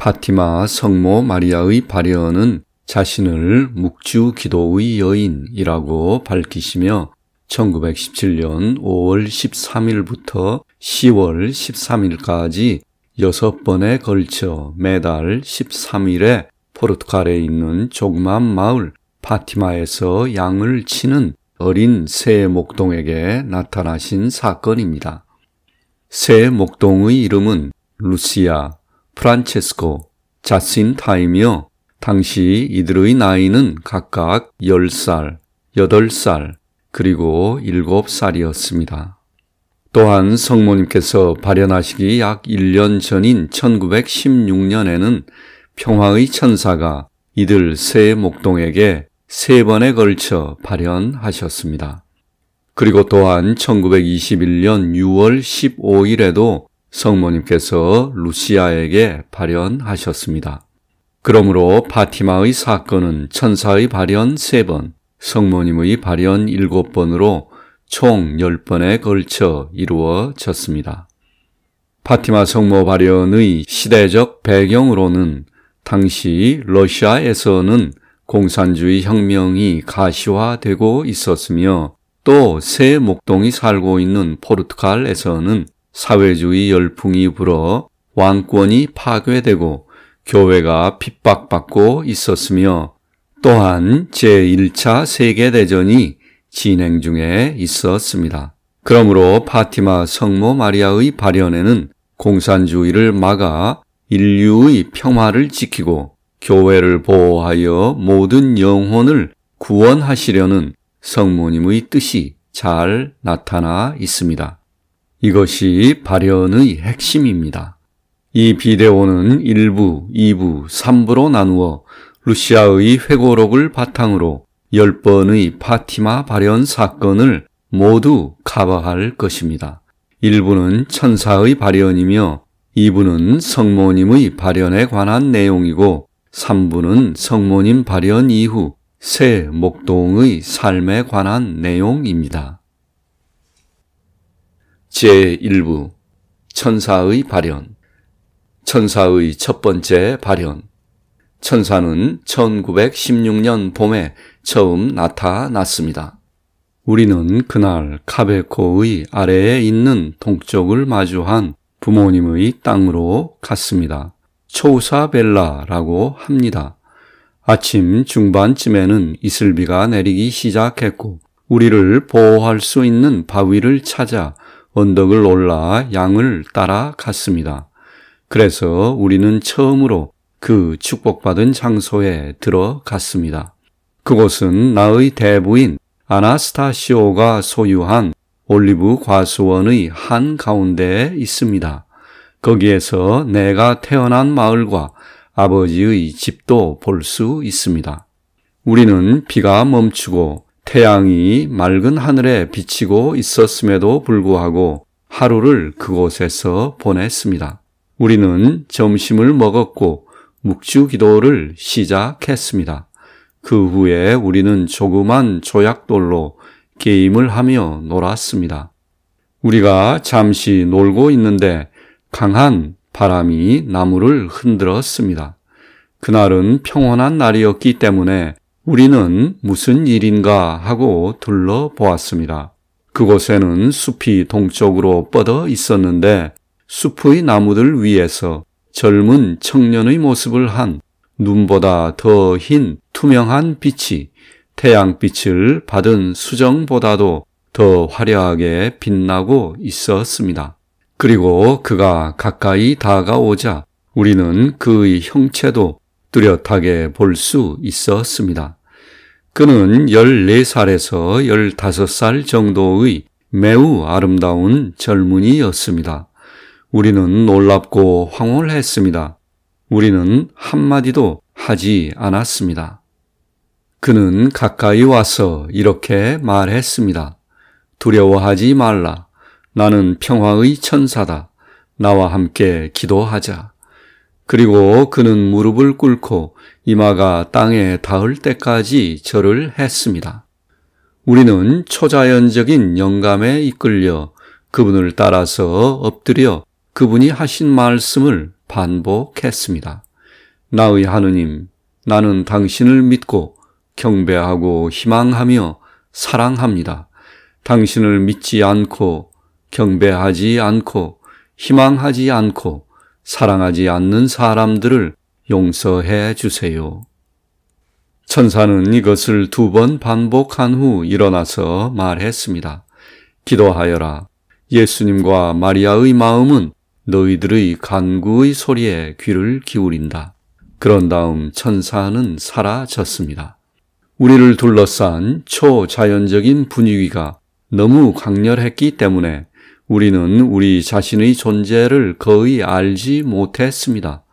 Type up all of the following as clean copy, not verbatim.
파티마 성모 마리아의 발현은 자신을 묵주 기도의 여인이라고 밝히시며 1917년 5월 13일부터 10월 13일까지 6번에 걸쳐 매달 13일에 포르투갈에 있는 조그만 마을 파티마에서 양을 치는 어린 새 목동에게 나타나신 사건입니다. 새 목동의 이름은 루시아, 프란체스코, 자신타이며 당시 이들의 나이는 각각 10살, 8살, 그리고 7살이었습니다. 또한 성모님께서 발현하시기 약 1년 전인 1916년에는 평화의 천사가 이들 새 목동에게 3번에 걸쳐 발현하셨습니다. 그리고 또한 1921년 6월 15일에도 성모님께서 루시아에게 발현하셨습니다. 그러므로 파티마의 사건은 천사의 발현 3번, 성모님의 발현 7번으로 총 10번에 걸쳐 이루어졌습니다. 파티마 성모 발현의 시대적 배경으로는 당시 러시아에서는 공산주의 혁명이 가시화되고 있었으며 또 새 목동이 살고 있는 포르투갈에서는 사회주의 열풍이 불어 왕권이 파괴되고 교회가 핍박받고 있었으며 또한 제1차 세계대전이 진행 중에 있었습니다. 그러므로 파티마 성모 마리아의 발현에는 공산주의를 막아 인류의 평화를 지키고 교회를 보호하여 모든 영혼을 구원하시려는 성모님의 뜻이 잘 나타나 있습니다. 이것이 발현의 핵심입니다. 이 비데오는 1부, 2부, 3부로 나누어 루시아의 회고록을 바탕으로 10번의 파티마 발현 사건을 모두 커버할 것입니다. 1부는 천사의 발현이며 2부는 성모님의 발현에 관한 내용이고 3부는 성모님 발현 이후 새 목동의 삶에 관한 내용입니다. 제1부 천사의 발현. 천사의 첫 번째 발현. 천사는 1916년 봄에 처음 나타났습니다. 우리는 그날 카베코의 아래에 있는 동쪽을 마주한 부모님의 땅으로 갔습니다. 초우사벨라라고 합니다. 아침 중반쯤에는 이슬비가 내리기 시작했고 우리를 보호할 수 있는 바위를 찾아 언덕을 올라 양을 따라 갔습니다. 그래서 우리는 처음으로 그 축복받은 장소에 들어갔습니다. 그곳은 나의 대부인 아나스타시오가 소유한 올리브 과수원의 한가운데에 있습니다. 거기에서 내가 태어난 마을과 아버지의 집도 볼 수 있습니다. 우리는 비가 멈추고 태양이 맑은 하늘에 비치고 있었음에도 불구하고 하루를 그곳에서 보냈습니다. 우리는 점심을 먹었고 묵주 기도를 시작했습니다. 그 후에 우리는 조그만 조약돌로 게임을 하며 놀았습니다. 우리가 잠시 놀고 있는데 강한 바람이 나무를 흔들었습니다. 그날은 평온한 날이었기 때문에 우리는 무슨 일인가 하고 둘러보았습니다. 그곳에는 숲이 동쪽으로 뻗어 있었는데 숲의 나무들 위에서 젊은 청년의 모습을 한 눈보다 더 흰 투명한 빛이 태양빛을 받은 수정보다도 더 화려하게 빛나고 있었습니다. 그리고 그가 가까이 다가오자 우리는 그의 형체도 뚜렷하게 볼 수 있었습니다. 그는 14살에서 15살 정도의 매우 아름다운 젊은이였습니다. 우리는 놀랍고 황홀했습니다. 우리는 한마디도 하지 않았습니다. 그는 가까이 와서 이렇게 말했습니다. 두려워하지 말라. 나는 평화의 천사다. 나와 함께 기도하자. 그리고 그는 무릎을 꿇고 이마가 땅에 닿을 때까지 절을 했습니다. 우리는 초자연적인 영감에 이끌려 그분을 따라서 엎드려 그분이 하신 말씀을 반복했습니다. 나의 하느님, 나는 당신을 믿고 경배하고 희망하며 사랑합니다. 당신을 믿지 않고 경배하지 않고 희망하지 않고 사랑하지 않는 사람들을 용서해 주세요. 천사는 이것을 2번 반복한 후 일어나서 말했습니다. 기도하여라. 예수님과 마리아의 마음은 너희들의 간구의 소리에 귀를 기울인다. 그런 다음 천사는 사라졌습니다. 우리를 둘러싼 초자연적인 분위기가 너무 강렬했기 때문에 우리는 우리 자신의 존재를 거의 알지 못했습니다.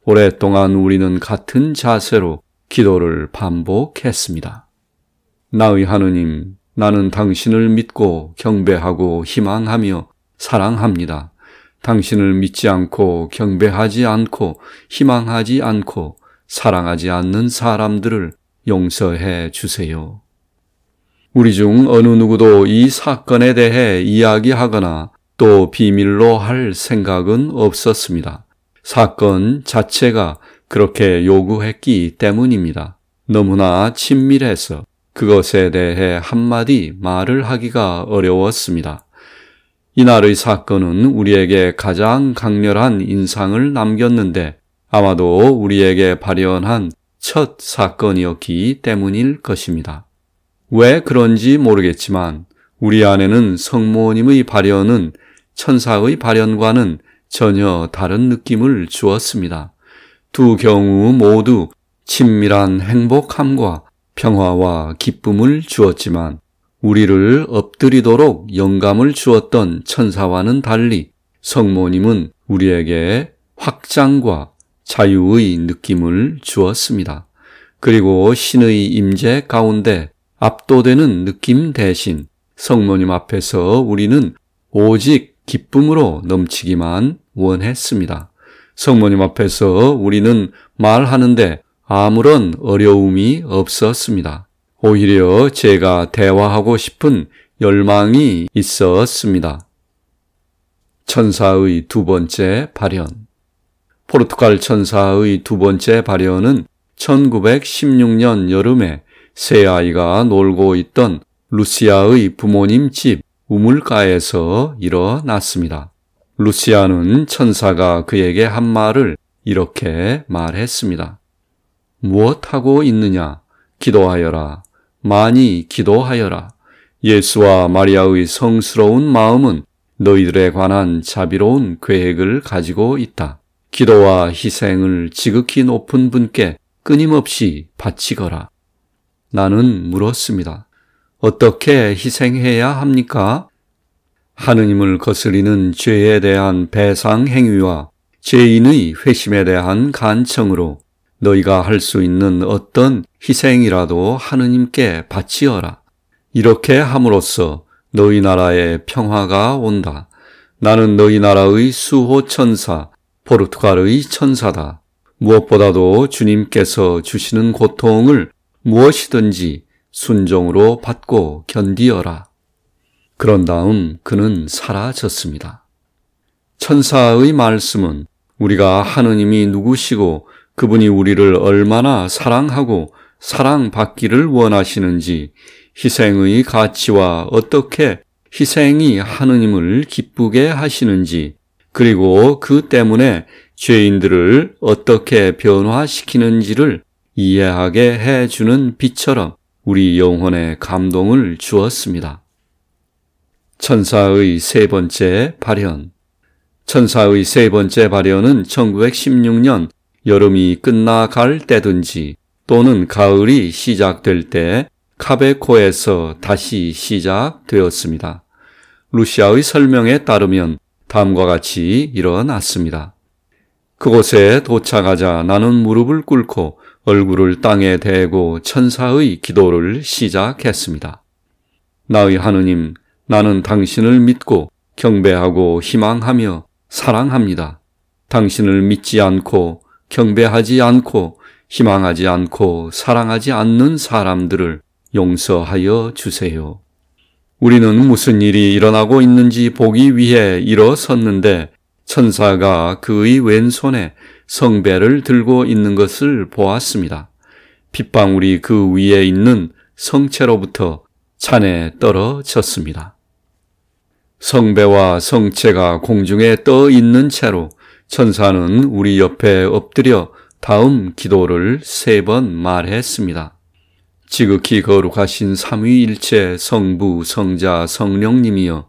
오랫동안 우리는 같은 자세로 기도를 반복했습니다. 나의 하느님, 나는 당신을 믿고 경배하고 희망하며 사랑합니다. 당신을 믿지 않고 경배하지 않고 희망하지 않고 사랑하지 않는 사람들을 용서해 주세요. 우리 중 어느 누구도 이 사건에 대해 이야기하거나 또 비밀로 할 생각은 없었습니다. 사건 자체가 그렇게 요구했기 때문입니다. 너무나 친밀해서 그것에 대해 한마디 말을 하기가 어려웠습니다. 이날의 사건은 우리에게 가장 강렬한 인상을 남겼는데 아마도 우리에게 발현한 첫 사건이었기 때문일 것입니다. 왜 그런지 모르겠지만 우리 안에는 성모님의 발현은 천사의 발현과는 전혀 다른 느낌을 주었습니다. 두 경우 모두 친밀한 행복함과 평화와 기쁨을 주었지만 우리를 엎드리도록 영감을 주었던 천사와는 달리 성모님은 우리에게 확장과 자유의 느낌을 주었습니다. 그리고 신의 임재 가운데 압도되는 느낌 대신 성모님 앞에서 우리는 오직 기쁨으로 넘치기만 원했습니다. 성모님 앞에서 우리는 말하는데 아무런 어려움이 없었습니다. 오히려 제가 대화하고 싶은 열망이 있었습니다. 천사의 2번째 발현. 포르투갈 천사의 2번째 발현은 1916년 여름에 새 아이가 놀고 있던 루시아의 부모님 집 우물가에서 일어났습니다. 루시아는 천사가 그에게 한 말을 이렇게 말했습니다. 무엇하고 있느냐? 기도하여라. 많이 기도하여라. 예수와 마리아의 성스러운 마음은 너희들에 관한 자비로운 계획을 가지고 있다. 기도와 희생을 지극히 높은 분께 끊임없이 바치거라. 나는 물었습니다. 어떻게 희생해야 합니까? 하느님을 거스리는 죄에 대한 배상 행위와 죄인의 회심에 대한 간청으로 너희가 할 수 있는 어떤 희생이라도 하느님께 바치어라. 이렇게 함으로써 너희 나라에 평화가 온다. 나는 너희 나라의 수호 천사, 포르투갈의 천사다. 무엇보다도 주님께서 주시는 고통을 무엇이든지 순종으로 받고 견디어라. 그런 다음 그는 사라졌습니다. 천사의 말씀은 우리가 하느님이 누구시고 그분이 우리를 얼마나 사랑하고 사랑받기를 원하시는지, 희생의 가치와 어떻게 희생이 하느님을 기쁘게 하시는지, 그리고 그 때문에 죄인들을 어떻게 변화시키는지를 이해하게 해주는 빛처럼 우리 영혼에 감동을 주었습니다. 천사의 3번째 발현. 천사의 3번째 발현은 1916년 여름이 끝나갈 때든지 또는 가을이 시작될 때 카베코에서 다시 시작되었습니다. 루시아의 설명에 따르면 다음과 같이 일어났습니다. 그곳에 도착하자 나는 무릎을 꿇고 얼굴을 땅에 대고 천사의 기도를 시작했습니다. 나의 하느님, 나는 당신을 믿고 경배하고 희망하며 사랑합니다. 당신을 믿지 않고 경배하지 않고 희망하지 않고 사랑하지 않는 사람들을 용서하여 주세요. 우리는 무슨 일이 일어나고 있는지 보기 위해 일어섰는데 천사가 그의 왼손에 성배를 들고 있는 것을 보았습니다. 핏방울이 그 위에 있는 성체로부터 잔에 떨어졌습니다. 성배와 성체가 공중에 떠 있는 채로 천사는 우리 옆에 엎드려 다음 기도를 3번 말했습니다. 지극히 거룩하신 삼위일체 성부, 성자, 성령님이여,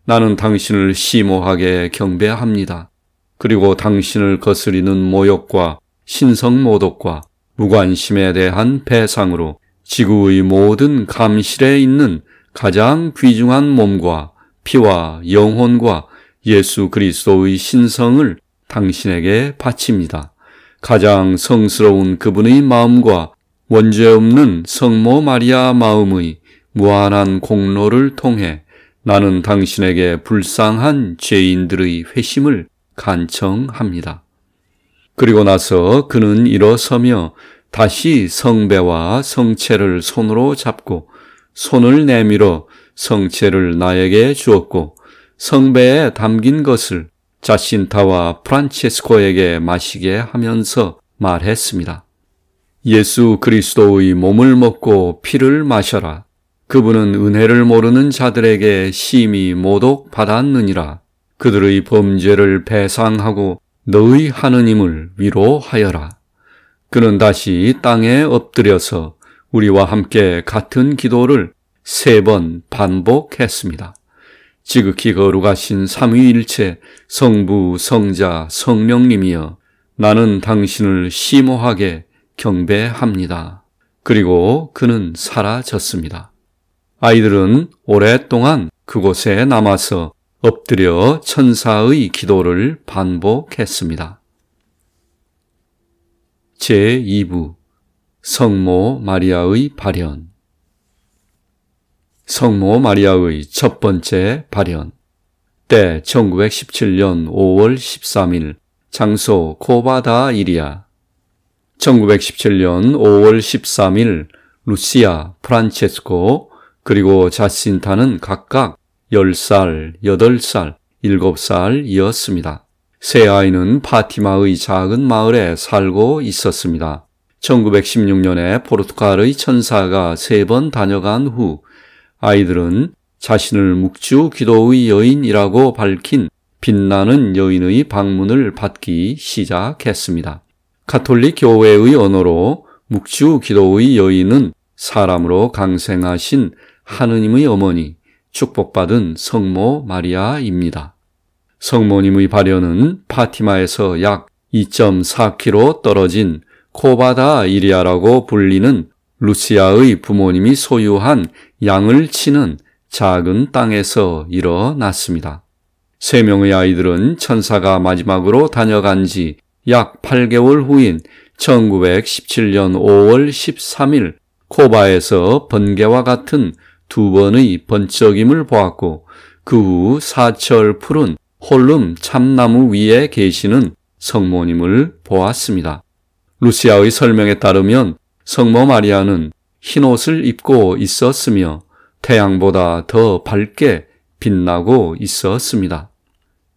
나는 당신을 심오하게 경배합니다. 그리고 당신을 거스리는 모욕과 신성모독과 무관심에 대한 배상으로 지구의 모든 감실에 있는 가장 귀중한 몸과 피와 영혼과 예수 그리스도의 신성을 당신에게 바칩니다. 가장 성스러운 그분의 마음과 원죄 없는 성모 마리아 마음의 무한한 공로를 통해 나는 당신에게 불쌍한 죄인들의 회심을 간청합니다. 그리고 나서 그는 일어서며 다시 성배와 성체를 손으로 잡고 손을 내밀어 성체를 나에게 주었고 성배에 담긴 것을 자신타와 프란체스코에게 마시게 하면서 말했습니다. 예수 그리스도의 몸을 먹고 피를 마셔라. 그분은 은혜를 모르는 자들에게 심히 모독받았느니라. 그들의 범죄를 배상하고 너의 하느님을 위로하여라. 그는 다시 땅에 엎드려서 우리와 함께 같은 기도를 3번 반복했습니다. 지극히 거룩하신 삼위일체 성부, 성자, 성령님이여, 나는 당신을 심오하게 경배합니다. 그리고 그는 사라졌습니다. 아이들은 오랫동안 그곳에 남아서 엎드려 천사의 기도를 반복했습니다. 제2부 성모 마리아의 발현. 성모 마리아의 첫 번째 발현. 때 1917년 5월 13일, 장소 코바다 이리아. 1917년 5월 13일 루시아, 프란체스코, 그리고 자신타는 각각 10살, 8살, 7살이었습니다. 세 아이는 파티마의 작은 마을에 살고 있었습니다. 1916년에 포르투갈의 천사가 3번 다녀간 후 아이들은 자신을 묵주 기도의 여인이라고 밝힌 빛나는 여인의 방문을 받기 시작했습니다. 가톨릭 교회의 언어로 묵주 기도의 여인은 사람으로 강생하신 하느님의 어머니, 축복받은 성모 마리아입니다. 성모님의 발현은 파티마에서 약 2.4km 떨어진 코바다 이리아라고 불리는 루시아의 부모님이 소유한 양을 치는 작은 땅에서 일어났습니다. 3명의 아이들은 천사가 마지막으로 다녀간 지 약 8개월 후인 1917년 5월 13일 코바에서 번개와 같은 2번의 번쩍임을 보았고 그 후 사철 푸른 홀름 참나무 위에 계시는 성모님을 보았습니다. 루시아의 설명에 따르면 성모 마리아는 흰옷을 입고 있었으며 태양보다 더 밝게 빛나고 있었습니다.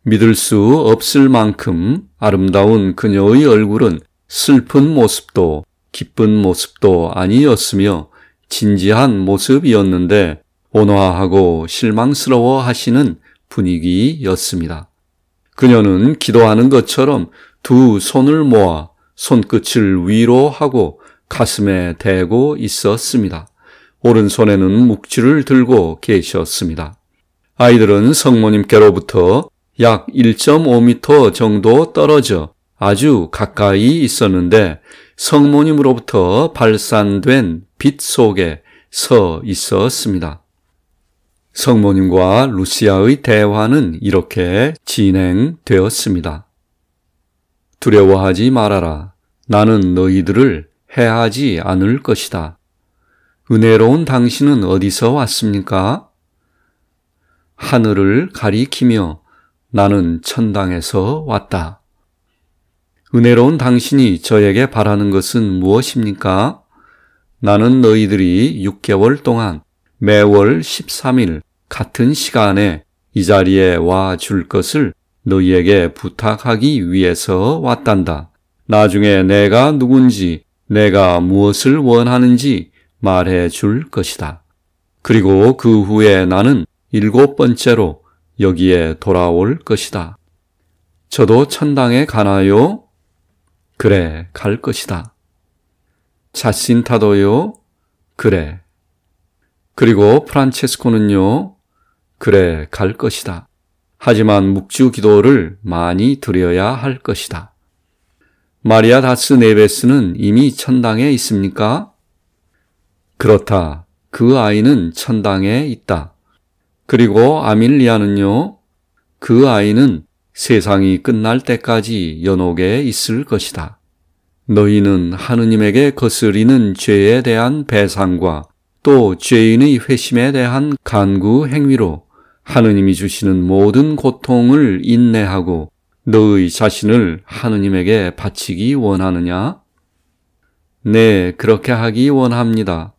믿을 수 없을 만큼 아름다운 그녀의 얼굴은 슬픈 모습도 기쁜 모습도 아니었으며 진지한 모습이었는데 온화하고 실망스러워 하시는 분위기였습니다. 그녀는 기도하는 것처럼 2 손을 모아 손끝을 위로 하고 가슴에 대고 있었습니다. 오른손에는 묵주를 들고 계셨습니다. 아이들은 성모님께로부터 약 1.5m 정도 떨어져 아주 가까이 있었는데 성모님으로부터 발산된 빛 속에 서 있었습니다. 성모님과 루시아의 대화는 이렇게 진행되었습니다. 두려워하지 말아라. 나는 너희들을 해하지 않을 것이다. 은혜로운 당신은 어디서 왔습니까? 하늘을 가리키며 나는 천당에서 왔다. 은혜로운 당신이 저에게 바라는 것은 무엇입니까? 나는 너희들이 6개월 동안 매월 13일 같은 시간에 이 자리에 와 줄 것을 너희에게 부탁하기 위해서 왔단다. 나중에 내가 누군지, 내가 무엇을 원하는지 말해 줄 것이다. 그리고 그 후에 나는 7번째로 여기에 돌아올 것이다. 저도 천당에 가나요? 그래, 갈 것이다. 자신타도요? 그래. 그리고 프란체스코는요? 그래, 갈 것이다. 하지만 묵주 기도를 많이 드려야 할 것이다. 마리아 다스 네베스는 이미 천당에 있습니까? 그렇다. 그 아이는 천당에 있다. 그리고 아밀리아는요? 그 아이는 세상이 끝날 때까지 연옥에 있을 것이다. 너희는 하느님에게 거스리는 죄에 대한 배상과 또 죄인의 회심에 대한 간구 행위로 하느님이 주시는 모든 고통을 인내하고 너의 자신을 하느님에게 바치기 원하느냐? 네, 그렇게 하기 원합니다.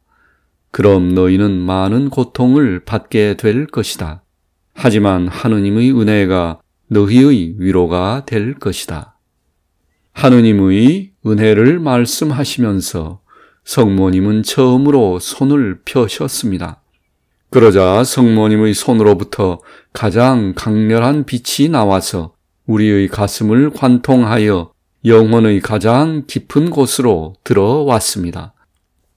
그럼 너희는 많은 고통을 받게 될 것이다. 하지만 하느님의 은혜가 너희의 위로가 될 것이다. 하느님의 은혜를 말씀하시면서 성모님은 처음으로 손을 펴셨습니다. 그러자 성모님의 손으로부터 가장 강렬한 빛이 나와서 우리의 가슴을 관통하여 영혼의 가장 깊은 곳으로 들어왔습니다.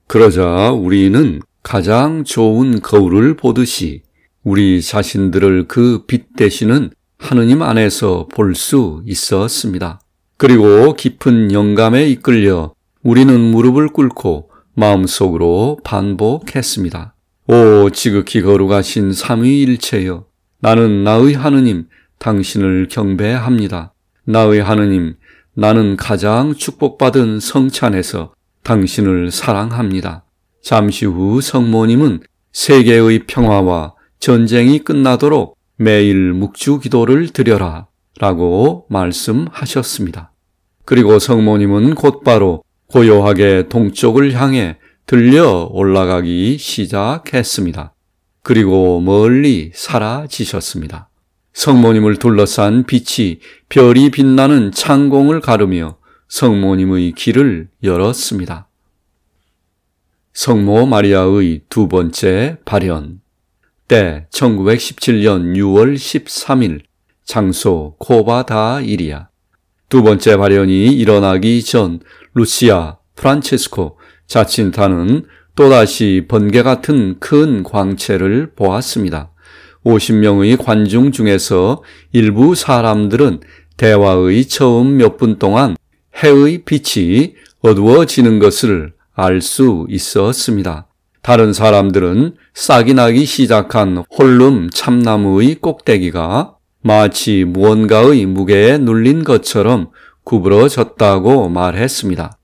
그러자 우리는 가장 좋은 거울을 보듯이 우리 자신들을 그 빛 되시는 하느님 안에서 볼 수 있었습니다. 그리고 깊은 영감에 이끌려 우리는 무릎을 꿇고 마음속으로 반복했습니다. 오 지극히 거룩하신 삼위일체여, 나는 나의 하느님 당신을 경배합니다. 나의 하느님, 나는 가장 축복받은 성찬에서 당신을 사랑합니다. 잠시 후 성모님은 세계의 평화와 전쟁이 끝나도록 매일 묵주 기도를 드려라 라고 말씀하셨습니다. 그리고 성모님은 곧바로 고요하게 동쪽을 향해 들려 올라가기 시작했습니다. 그리고 멀리 사라지셨습니다. 성모님을 둘러싼 빛이 별이 빛나는 창공을 가르며 성모님의 길을 열었습니다. 성모 마리아의 두 번째 발현. 때 1917년 6월 13일, 장소 코바다이리아. 두 번째 발현이 일어나기 전 루시아, 프란체스코, 자친타는 또다시 번개 같은 큰 광채를 보았습니다. 50명의 관중 중에서 일부 사람들은 대화의 처음 몇 분 동안 해의 빛이 어두워지는 것을 알 수 있었습니다. 다른 사람들은 싹이 나기 시작한 홀룸 참나무의 꼭대기가 마치 무언가의 무게에 눌린 것처럼 구부러졌다고 말했습니다.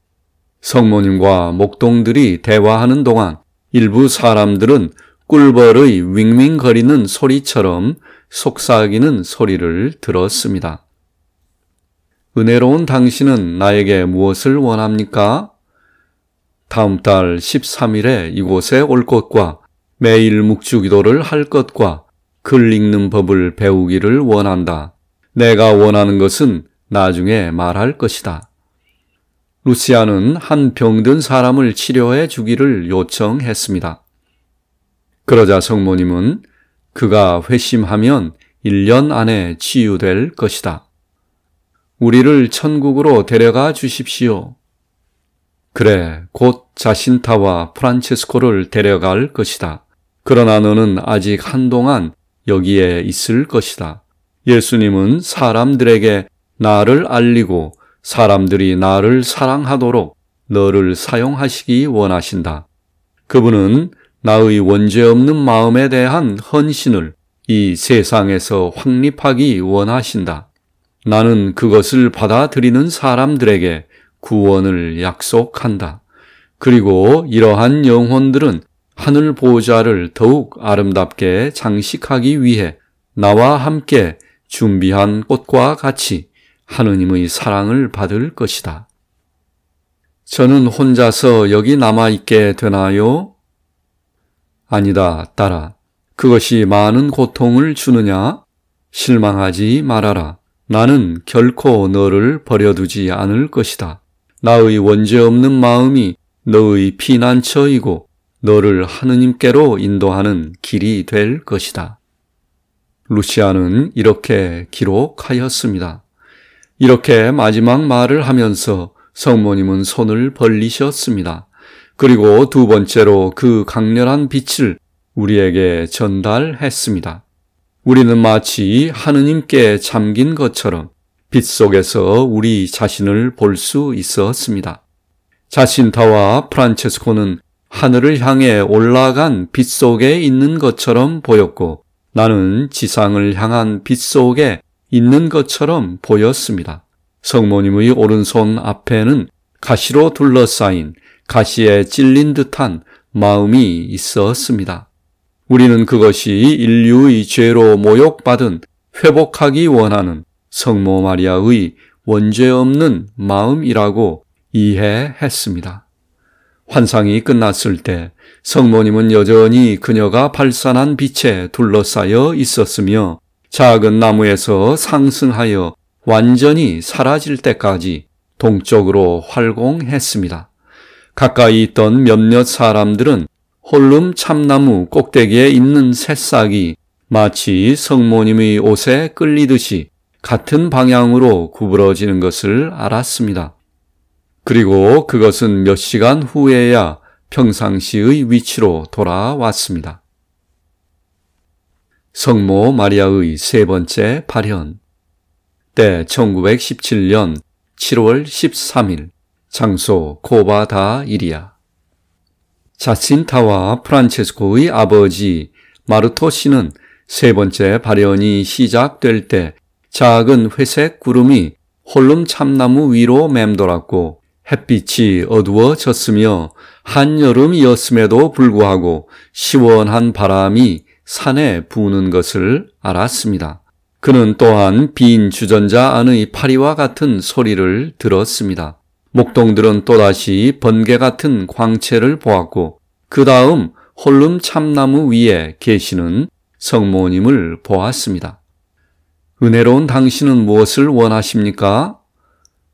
성모님과 목동들이 대화하는 동안 일부 사람들은 꿀벌의 윙윙거리는 소리처럼 속삭이는 소리를 들었습니다. 은혜로운 당신은 나에게 무엇을 원합니까? 다음 달 13일에 이곳에 올 것과 매일 묵주기도를 할 것과 글 읽는 법을 배우기를 원한다. 내가 원하는 것은 나중에 말할 것이다. 루시아는 한 병든 사람을 치료해 주기를 요청했습니다. 그러자 성모님은 그가 회심하면 1년 안에 치유될 것이다. 우리를 천국으로 데려가 주십시오. 그래, 곧 자신타와 프란체스코를 데려갈 것이다. 그러나 너는 아직 한동안 여기에 있을 것이다. 예수님은 사람들에게 나를 알리고 사람들이 나를 사랑하도록 너를 사용하시기 원하신다. 그분은 나의 원죄 없는 마음에 대한 헌신을 이 세상에서 확립하기 원하신다. 나는 그것을 받아들이는 사람들에게 구원을 약속한다. 그리고 이러한 영혼들은 하늘 보좌를 더욱 아름답게 장식하기 위해 나와 함께 준비한 꽃과 같이 하느님의 사랑을 받을 것이다. 저는 혼자서 여기 남아있게 되나요? 아니다, 딸아. 그것이 많은 고통을 주느냐? 실망하지 말아라. 나는 결코 너를 버려두지 않을 것이다. 나의 원죄 없는 마음이 너의 피난처이고 너를 하느님께로 인도하는 길이 될 것이다. 루시아는 이렇게 기록하였습니다. 이렇게 마지막 말을 하면서 성모님은 손을 벌리셨습니다. 그리고 두 번째로 그 강렬한 빛을 우리에게 전달했습니다. 우리는 마치 하느님께 잠긴 것처럼 빛 속에서 우리 자신을 볼 수 있었습니다. 자신타와 프란체스코는 하늘을 향해 올라간 빛 속에 있는 것처럼 보였고 나는 지상을 향한 빛 속에 있는 것처럼 보였습니다. 성모님의 오른손 앞에는 가시로 둘러싸인 가시에 찔린 듯한 마음이 있었습니다. 우리는 그것이 인류의 죄로 모욕받은 회복하기 원하는 성모 마리아의 원죄 없는 마음이라고 이해했습니다. 환상이 끝났을 때 성모님은 여전히 그녀가 발산한 빛에 둘러싸여 있었으며 작은 나무에서 상승하여 완전히 사라질 때까지 동쪽으로 활공했습니다. 가까이 있던 몇몇 사람들은 홀룸 참나무 꼭대기에 있는 새싹이 마치 성모님의 옷에 끌리듯이 같은 방향으로 구부러지는 것을 알았습니다. 그리고 그것은 몇 시간 후에야 평상시의 위치로 돌아왔습니다. 성모 마리아의 세 번째 발현. 때 1917년 7월 13일, 장소 코바다 이리아. 자신타와 프란체스코의 아버지 마르토 씨는 세 번째 발현이 시작될 때 작은 회색 구름이 홀룸 참나무 위로 맴돌았고 햇빛이 어두워졌으며 한여름이었음에도 불구하고 시원한 바람이 산에 부는 것을 알았습니다. 그는 또한 빈 주전자 안의 파리와 같은 소리를 들었습니다. 목동들은 또다시 번개 같은 광채를 보았고 그 다음 홀룸 참나무 위에 계시는 성모님을 보았습니다. 은혜로운 당신은 무엇을 원하십니까?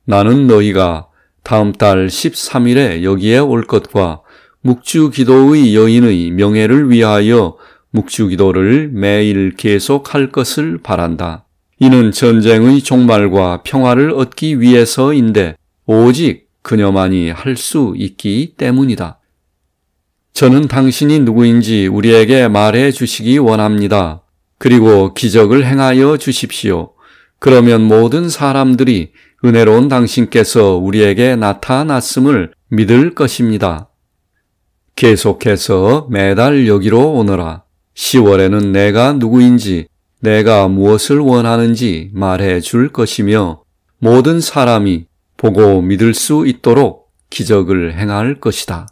나는 너희가 다음 달 13일에 여기에 올 것과 묵주기도의 여인의 명예를 위하여 묵주기도를 매일 계속할 것을 바란다. 이는 전쟁의 종말과 평화를 얻기 위해서인데 오직 그녀만이 할 수 있기 때문이다. 저는 당신이 누구인지 우리에게 말해 주시기 원합니다. 그리고 기적을 행하여 주십시오. 그러면 모든 사람들이 은혜로운 당신께서 우리에게 나타났음을 믿을 것입니다. 계속해서 매달 여기로 오너라. 10월에는 내가 누구인지, 내가 무엇을 원하는지 말해 줄 것이며 모든 사람이 보고 믿을 수 있도록 기적을 행할 것이다.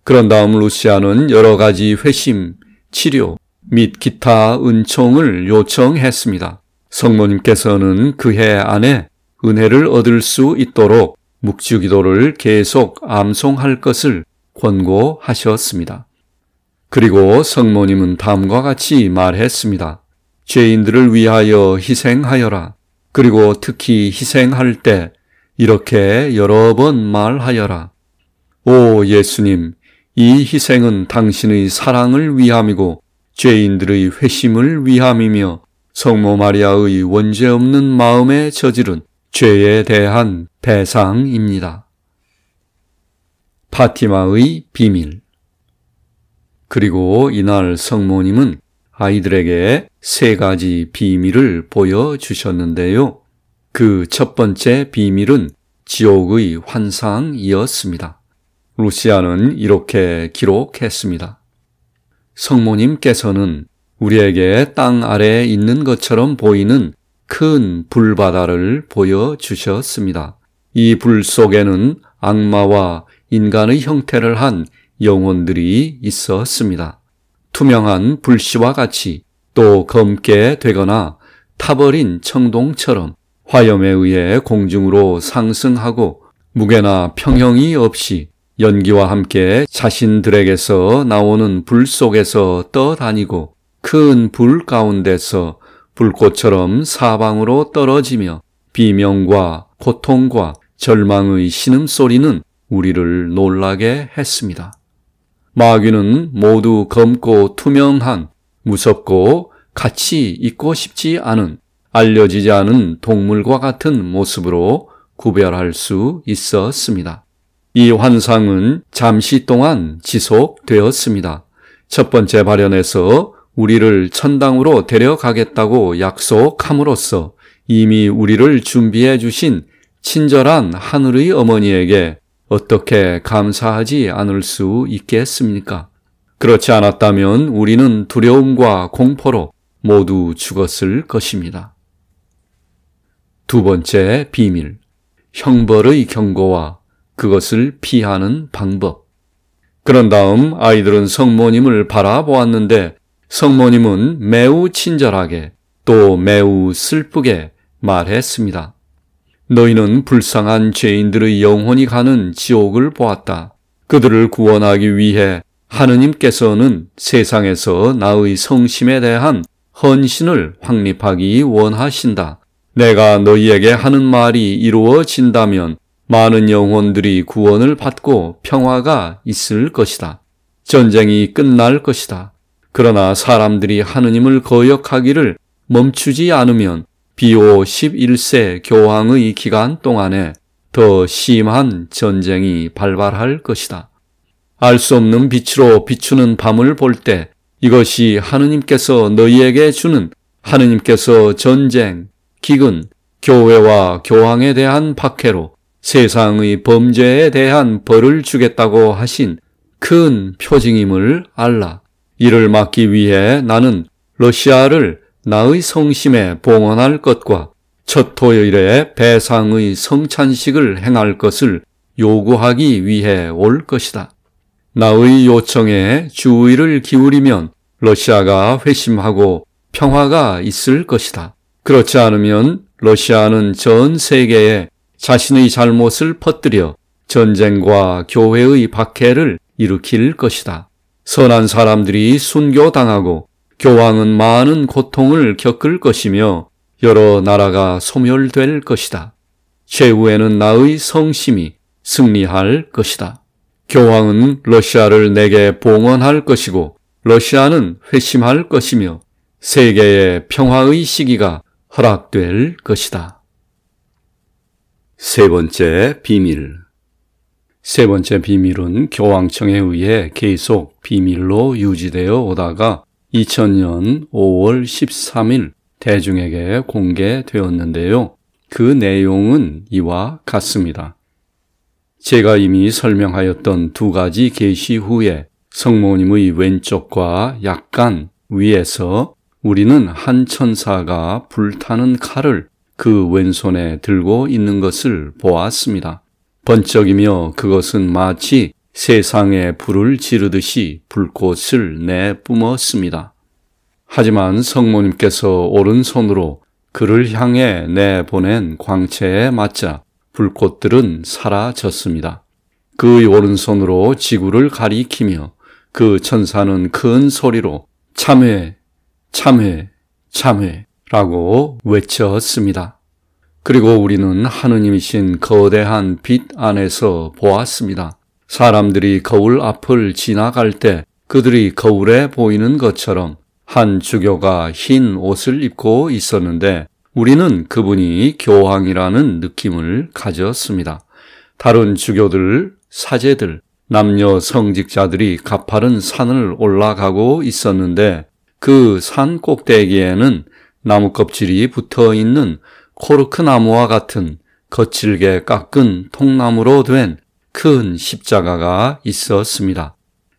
그런 다음 루시아는 여러 가지 회심, 치료 및 기타 은총을 요청했습니다. 성모님께서는 그해 안에 은혜를 얻을 수 있도록 묵주기도를 계속 암송할 것을 권고하셨습니다. 그리고 성모님은 다음과 같이 말했습니다. 죄인들을 위하여 희생하여라. 그리고 특히 희생할 때 이렇게 여러 번 말하여라. 오 예수님, 이 희생은 당신의 사랑을 위함이고 죄인들의 회심을 위함이며 성모 마리아의 원죄 없는 마음에 저지른 죄에 대한 배상입니다. 파티마의 비밀. 그리고 이날 성모님은 아이들에게 세 가지 비밀을 보여주셨는데요. 그 첫 번째 비밀은 지옥의 환상이었습니다. 루시아는 이렇게 기록했습니다. 성모님께서는 우리에게 땅 아래에 있는 것처럼 보이는 큰 불바다를 보여주셨습니다. 이 불 속에는 악마와 인간의 형태를 한 영혼들이 있었습니다. 투명한 불씨와 같이 또 검게 되거나 타버린 청동처럼 화염에 의해 공중으로 상승하고 무게나 평형이 없이 연기와 함께 자신들에게서 나오는 불 속에서 떠다니고 큰 불 가운데서 불꽃처럼 사방으로 떨어지며 비명과 고통과 절망의 신음소리는 우리를 놀라게 했습니다. 마귀는 모두 검고 투명한, 무섭고 같이 있고 싶지 않은, 알려지지 않은 동물과 같은 모습으로 구별할 수 있었습니다. 이 환상은 잠시 동안 지속되었습니다. 첫 번째 발현에서 우리를 천당으로 데려가겠다고 약속함으로써 이미 우리를 준비해 주신 친절한 하늘의 어머니에게 어떻게 감사하지 않을 수 있겠습니까? 그렇지 않았다면 우리는 두려움과 공포로 모두 죽었을 것입니다. 두 번째 비밀, 형벌의 경고와 그것을 피하는 방법. 그런 다음 아이들은 성모님을 바라보았는데 성모님은 매우 친절하게 또 매우 슬프게 말했습니다. 너희는 불쌍한 죄인들의 영혼이 가는 지옥을 보았다. 그들을 구원하기 위해 하느님께서는 세상에서 나의 성심에 대한 헌신을 확립하기 원하신다. 내가 너희에게 하는 말이 이루어진다면 많은 영혼들이 구원을 받고 평화가 있을 것이다. 전쟁이 끝날 것이다. 그러나 사람들이 하느님을 거역하기를 멈추지 않으면 비오 11세 교황의 기간 동안에 더 심한 전쟁이 발발할 것이다. 알 수 없는 빛으로 비추는 밤을 볼 때 이것이 하느님께서 너희에게 주는 하느님께서 전쟁, 기근, 교회와 교황에 대한 박해로 세상의 범죄에 대한 벌을 주겠다고 하신 큰 표징임을 알라. 이를 막기 위해 나는 러시아를 나의 성심에 봉헌할 것과 첫 토요일에 배상의 성찬식을 행할 것을 요구하기 위해 올 것이다. 나의 요청에 주의를 기울이면 러시아가 회심하고 평화가 있을 것이다. 그렇지 않으면 러시아는 전 세계에 자신의 잘못을 퍼뜨려 전쟁과 교회의 박해를 일으킬 것이다. 선한 사람들이 순교당하고 교황은 많은 고통을 겪을 것이며 여러 나라가 소멸될 것이다. 최후에는 나의 성심이 승리할 것이다. 교황은 러시아를 내게 봉헌할 것이고 러시아는 회심할 것이며 세계의 평화의 시기가 허락될 것이다. 세 번째 비밀. 세 번째 비밀은 교황청에 의해 계속 비밀로 유지되어 오다가 2000년 5월 13일 대중에게 공개되었는데요. 그 내용은 이와 같습니다. 제가 이미 설명하였던 두 가지 계시 후에 성모님의 왼쪽과 약간 위에서 우리는 한 천사가 불타는 칼을 그 왼손에 들고 있는 것을 보았습니다. 번쩍이며 그것은 마치 세상에 불을 지르듯이 불꽃을 내뿜었습니다. 하지만 성모님께서 오른손으로 그를 향해 내보낸 광채에 맞자 불꽃들은 사라졌습니다. 그의 오른손으로 지구를 가리키며 그 천사는 큰 소리로 참회, 참회, 참회라고 외쳤습니다. 그리고 우리는 하느님이신 거대한 빛 안에서 보았습니다. 사람들이 거울 앞을 지나갈 때 그들이 거울에 보이는 것처럼 한 주교가 흰 옷을 입고 있었는데 우리는 그분이 교황이라는 느낌을 가졌습니다. 다른 주교들, 사제들, 남녀 성직자들이 가파른 산을 올라가고 있었는데 그 산 꼭대기에는 나무 껍질이 붙어 있는 코르크 나무와 같은 거칠게 깎은 통나무로 된 큰 십자가가 있었습니다.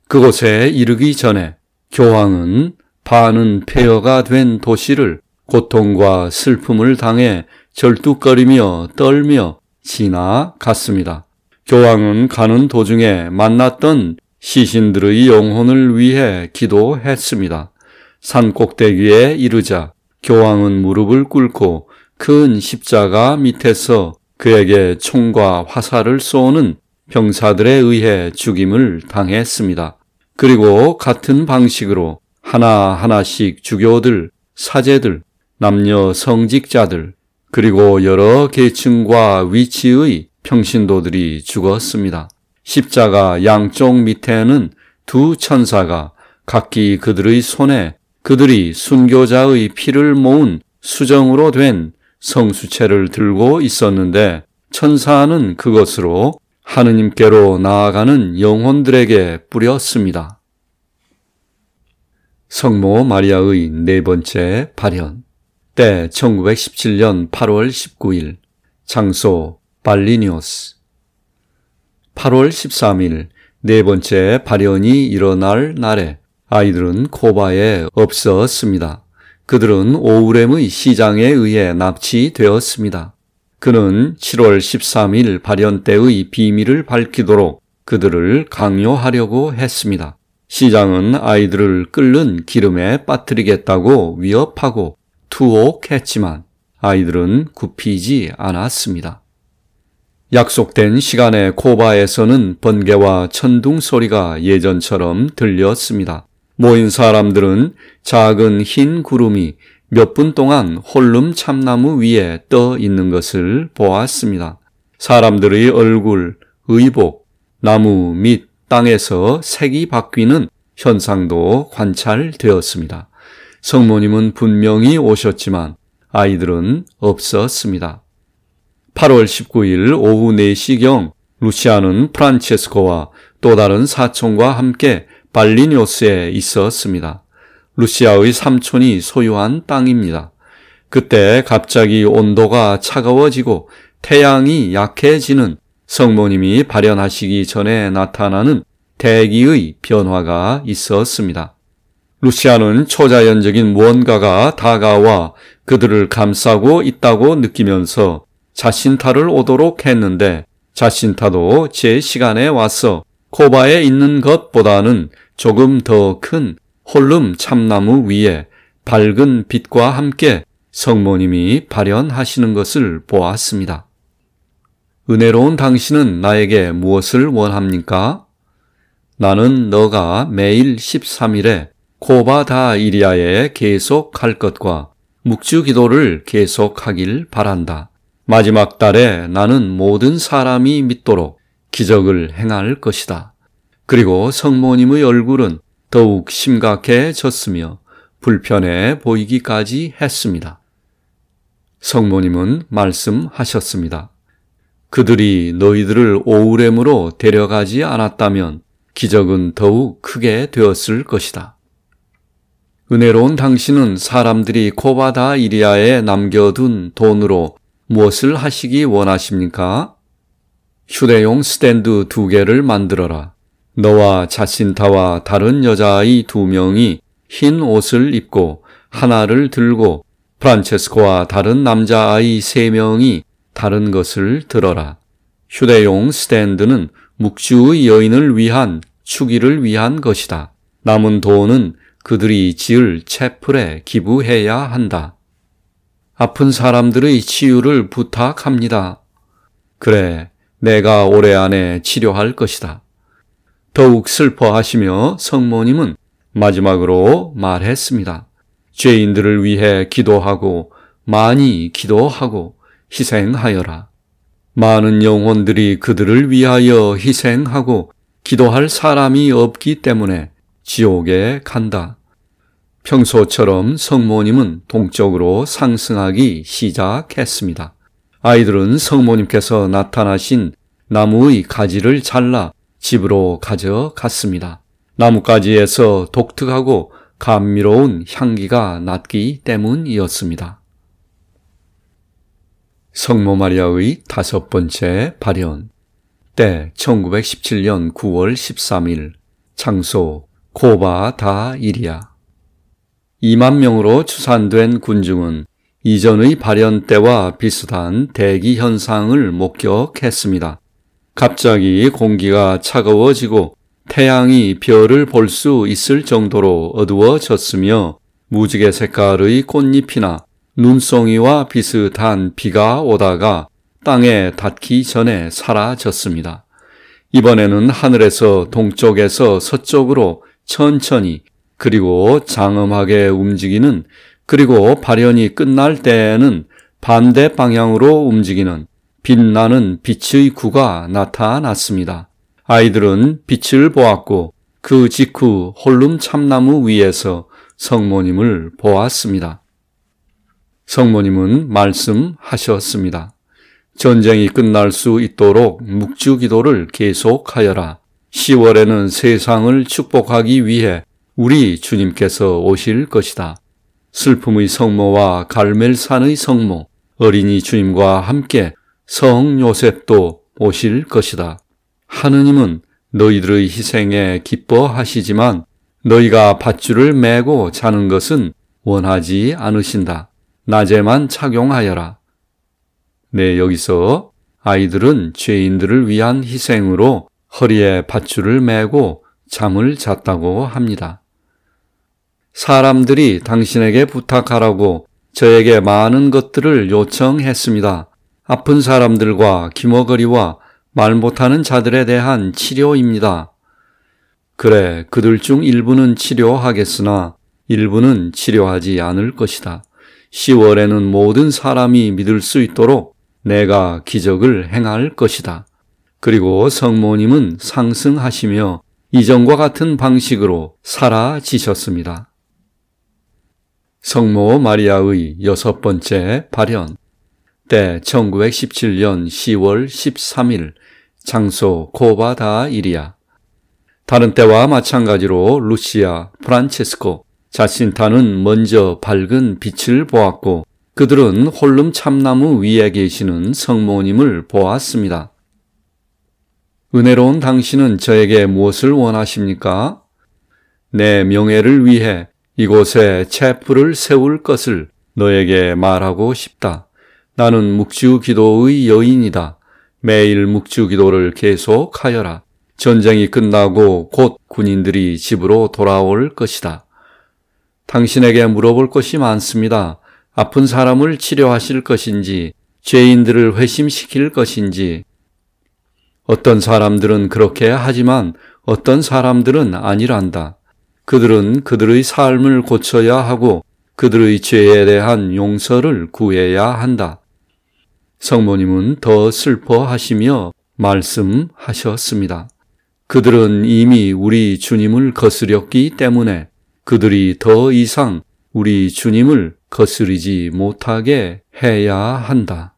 그곳에 이르기 전에 교황은 반은 폐허가 된 도시를 고통과 슬픔을 당해 절뚝거리며 떨며 지나갔습니다. 교황은 가는 도중에 만났던 시신들의 영혼을 위해 기도했습니다. 산 꼭대기에 이르자 교황은 무릎을 꿇고 큰 십자가 밑에서 그에게 총과 화살을 쏘는 병사들에 의해 죽임을 당했습니다. 그리고 같은 방식으로 하나하나씩 주교들, 사제들, 남녀 성직자들, 그리고 여러 계층과 위치의 평신도들이 죽었습니다. 십자가 양쪽 밑에는 두 천사가 각기 그들의 손에 그들이 순교자의 피를 모은 수정으로 된 성수채를 들고 있었는데, 천사는 그것으로 하느님께로 나아가는 영혼들에게 뿌렸습니다. 성모 마리아의 네 번째 발현. 때 1917년 8월 19일, 장소 발리니오스. 8월 13일 네 번째 발현이 일어날 날에 아이들은 코바에 없었습니다. 그들은 오우렘의 시장에 의해 납치되었습니다. 그는 7월 13일 발현 때의 비밀을 밝히도록 그들을 강요하려고 했습니다. 시장은 아이들을 끓는 기름에 빠뜨리겠다고 위협하고 투옥했지만 아이들은 굽히지 않았습니다. 약속된 시간에 코바에서는 번개와 천둥 소리가 예전처럼 들렸습니다. 모인 사람들은 작은 흰 구름이 몇 분 동안 홀름 참나무 위에 떠 있는 것을 보았습니다. 사람들의 얼굴, 의복, 나무 및 땅에서 색이 바뀌는 현상도 관찰되었습니다. 성모님은 분명히 오셨지만 아이들은 없었습니다. 8월 19일 오후 4시경 루시아는 프란체스코와 또 다른 사촌과 함께 발리니오스에 있었습니다. 루시아의 삼촌이 소유한 땅입니다. 그때 갑자기 온도가 차가워지고 태양이 약해지는 성모님이 발현하시기 전에 나타나는 대기의 변화가 있었습니다. 루시아는 초자연적인 무언가가 다가와 그들을 감싸고 있다고 느끼면서 자신타를 오도록 했는데, 자신타도 제 시간에 와서 코바에 있는 것보다는 조금 더 큰 홀름 참나무 위에 밝은 빛과 함께 성모님이 발현하시는 것을 보았습니다. 은혜로운 당신은 나에게 무엇을 원합니까? 나는 너가 매일 13일에 코바다이리아에 계속할 것과 묵주 기도를 계속하길 바란다. 마지막 달에 나는 모든 사람이 믿도록 기적을 행할 것이다. 그리고 성모님의 얼굴은 더욱 심각해졌으며 불편해 보이기까지 했습니다. 성모님은 말씀하셨습니다. 그들이 너희들을 오우렘으로 데려가지 않았다면 기적은 더욱 크게 되었을 것이다. 은혜로운 당신은 사람들이 코바다이리아에 남겨둔 돈으로 무엇을 하시기 원하십니까? 휴대용 스탠드 2개를 만들어라. 너와 자신타와 다른 여자아이 2명이 흰 옷을 입고 하나를 들고 프란체스코와 다른 남자아이 3명이 다른 것을 들어라. 휴대용 스탠드는 묵주의 여인을 위한 축의를 위한 것이다. 남은 돈은 그들이 지을 채플에 기부해야 한다. 아픈 사람들의 치유를 부탁합니다. 그래, 내가 올해 안에 치료할 것이다. 더욱 슬퍼하시며 성모님은 마지막으로 말했습니다. 죄인들을 위해 기도하고 많이 기도하고 희생하여라. 많은 영혼들이 그들을 위하여 희생하고 기도할 사람이 없기 때문에 지옥에 간다. 평소처럼 성모님은 동쪽으로 상승하기 시작했습니다. 아이들은 성모님께서 나타나신 나무의 가지를 잘라 집으로 가져갔습니다. 나뭇가지에서 독특하고 감미로운 향기가 났기 때문이었습니다. 성모 마리아의 5번째 발현. 때 1917년 9월 13일. 장소 코바다이리아. 2만 명으로 추산된 군중은 이전의 발현 때와 비슷한 대기 현상을 목격했습니다. 갑자기 공기가 차가워지고 태양이 별을 볼 수 있을 정도로 어두워졌으며 무지개 색깔의 꽃잎이나 눈송이와 비슷한 비가 오다가 땅에 닿기 전에 사라졌습니다. 이번에는 하늘에서 동쪽에서 서쪽으로 천천히 그리고 장엄하게 움직이는 그리고 발연이 끝날 때에는 반대 방향으로 움직이는 빛나는 빛의 구가 나타났습니다. 아이들은 빛을 보았고 그 직후 홀룸 참나무 위에서 성모님을 보았습니다. 성모님은 말씀하셨습니다. 전쟁이 끝날 수 있도록 묵주기도를 계속하여라. 10월에는 세상을 축복하기 위해 우리 주님께서 오실 것이다. 슬픔의 성모와 갈멜산의 성모, 어린이 주님과 함께 성 요셉도 오실 것이다. 하느님은 너희들의 희생에 기뻐하시지만 너희가 밧줄을 메고 자는 것은 원하지 않으신다. 낮에만 착용하여라. 네, 여기서 아이들은 죄인들을 위한 희생으로 허리에 밧줄을 메고 잠을 잤다고 합니다. 사람들이 당신에게 부탁하라고 저에게 많은 것들을 요청했습니다. 아픈 사람들과 기머거리와 말 못하는 자들에 대한 치료입니다. 그래, 그들 중 일부는 치료하겠으나 일부는 치료하지 않을 것이다. 10월에는 모든 사람이 믿을 수 있도록 내가 기적을 행할 것이다. 그리고 성모님은 상승하시며 이전과 같은 방식으로 사라지셨습니다. 성모 마리아의 6번째 발현. 때 1917년 10월 13일, 장소 코바다이리아. 다른 때와 마찬가지로 루시아, 프란체스코, 자신타는 먼저 밝은 빛을 보았고 그들은 홀룸 참나무 위에 계시는 성모님을 보았습니다. 은혜로운 당신은 저에게 무엇을 원하십니까? 내 명예를 위해 이곳에 채플을 세울 것을 너에게 말하고 싶다. 나는 묵주기도의 여인이다. 매일 묵주기도를 계속하여라. 전쟁이 끝나고 곧 군인들이 집으로 돌아올 것이다. 당신에게 물어볼 것이 많습니다. 아픈 사람을 치료하실 것인지, 죄인들을 회심시킬 것인지. 어떤 사람들은 그렇게 하지만 어떤 사람들은 아니란다. 그들은 그들의 삶을 고쳐야 하고 그들의 죄에 대한 용서를 구해야 한다. 성모님은 더 슬퍼하시며 말씀하셨습니다. 그들은 이미 우리 주님을 거스렸기 때문에 그들이 더 이상 우리 주님을 거스르지 못하게 해야 한다.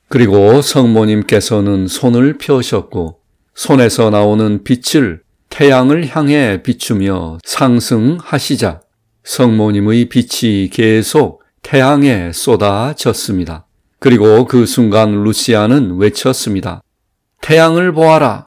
그리고 성모님께서는 손을 펴셨고 손에서 나오는 빛을 태양을 향해 비추며 상승하시자 성모님의 빛이 계속 태양에 쏟아졌습니다. 그리고 그 순간 루시아는 외쳤습니다. 태양을 보아라.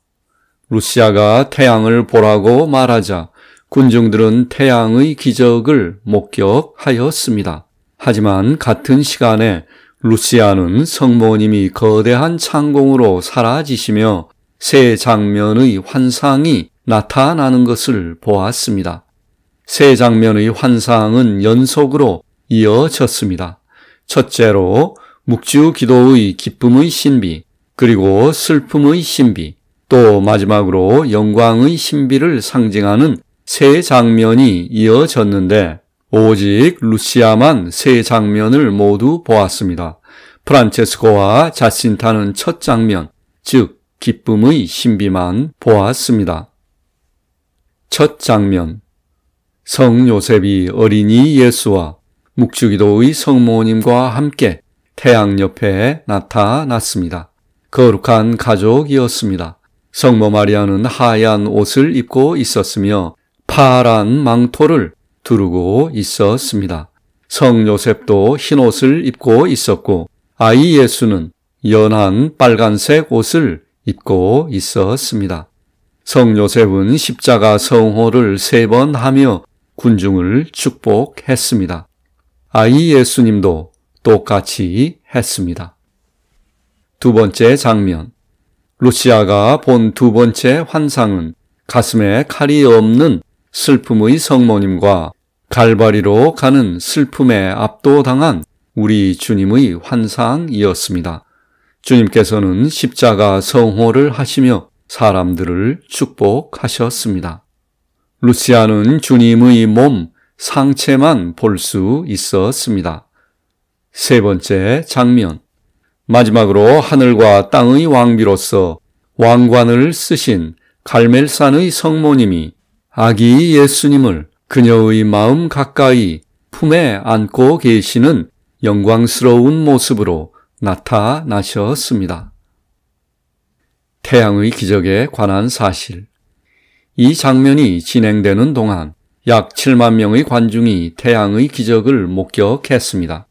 루시아가 태양을 보라고 말하자 군중들은 태양의 기적을 목격하였습니다. 하지만 같은 시간에 루시아는 성모님이 거대한 창공으로 사라지시며 새 장면의 환상이 나타나는 것을 보았습니다. 새 장면의 환상은 연속으로 이어졌습니다. 첫째로 묵주기도의 기쁨의 신비, 그리고 슬픔의 신비, 또 마지막으로 영광의 신비를 상징하는 세 장면이 이어졌는데 오직 루시아만 세 장면을 모두 보았습니다. 프란체스코와 자신타는 첫 장면, 즉 기쁨의 신비만 보았습니다. 첫 장면, 성 요셉이 어린이 예수와 묵주기도의 성모님과 함께 태양 옆에 나타났습니다. 거룩한 가족이었습니다. 성모 마리아는 하얀 옷을 입고 있었으며 파란 망토를 두르고 있었습니다. 성 요셉도 흰 옷을 입고 있었고 아이 예수는 연한 빨간색 옷을 입고 있었습니다. 성 요셉은 십자가 성호를 3번 하며 군중을 축복했습니다. 아이 예수님도 똑같이 했습니다. 두 번째 장면, 루시아가 본 두 번째 환상은 가슴에 칼이 없는 슬픔의 성모님과 갈바리로 가는 슬픔에 압도당한 우리 주님의 환상이었습니다. 주님께서는 십자가 성호를 하시며 사람들을 축복하셨습니다. 루시아는 주님의 몸 상체만 볼 수 있었습니다. 세 번째 장면. 마지막으로 하늘과 땅의 왕비로서 왕관을 쓰신 갈멜산의 성모님이 아기 예수님을 그녀의 마음 가까이 품에 안고 계시는 영광스러운 모습으로 나타나셨습니다. 태양의 기적에 관한 사실. 이 장면이 진행되는 동안 약 7만 명의 관중이 태양의 기적을 목격했습니다.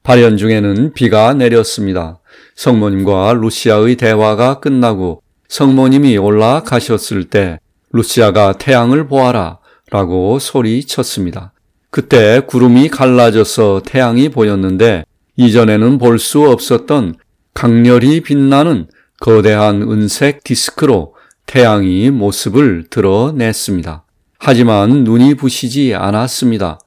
발연 중에는 비가 내렸습니다. 성모님과 루시아의 대화가 끝나고 성모님이 올라가셨을 때 루시아가 태양을 보아라 라고 소리쳤습니다. 그때 구름이 갈라져서 태양이 보였는데 이전에는 볼 수 없었던 강렬히 빛나는 거대한 은색 디스크로 태양이 모습을 드러냈습니다. 하지만 눈이 부시지 않았습니다.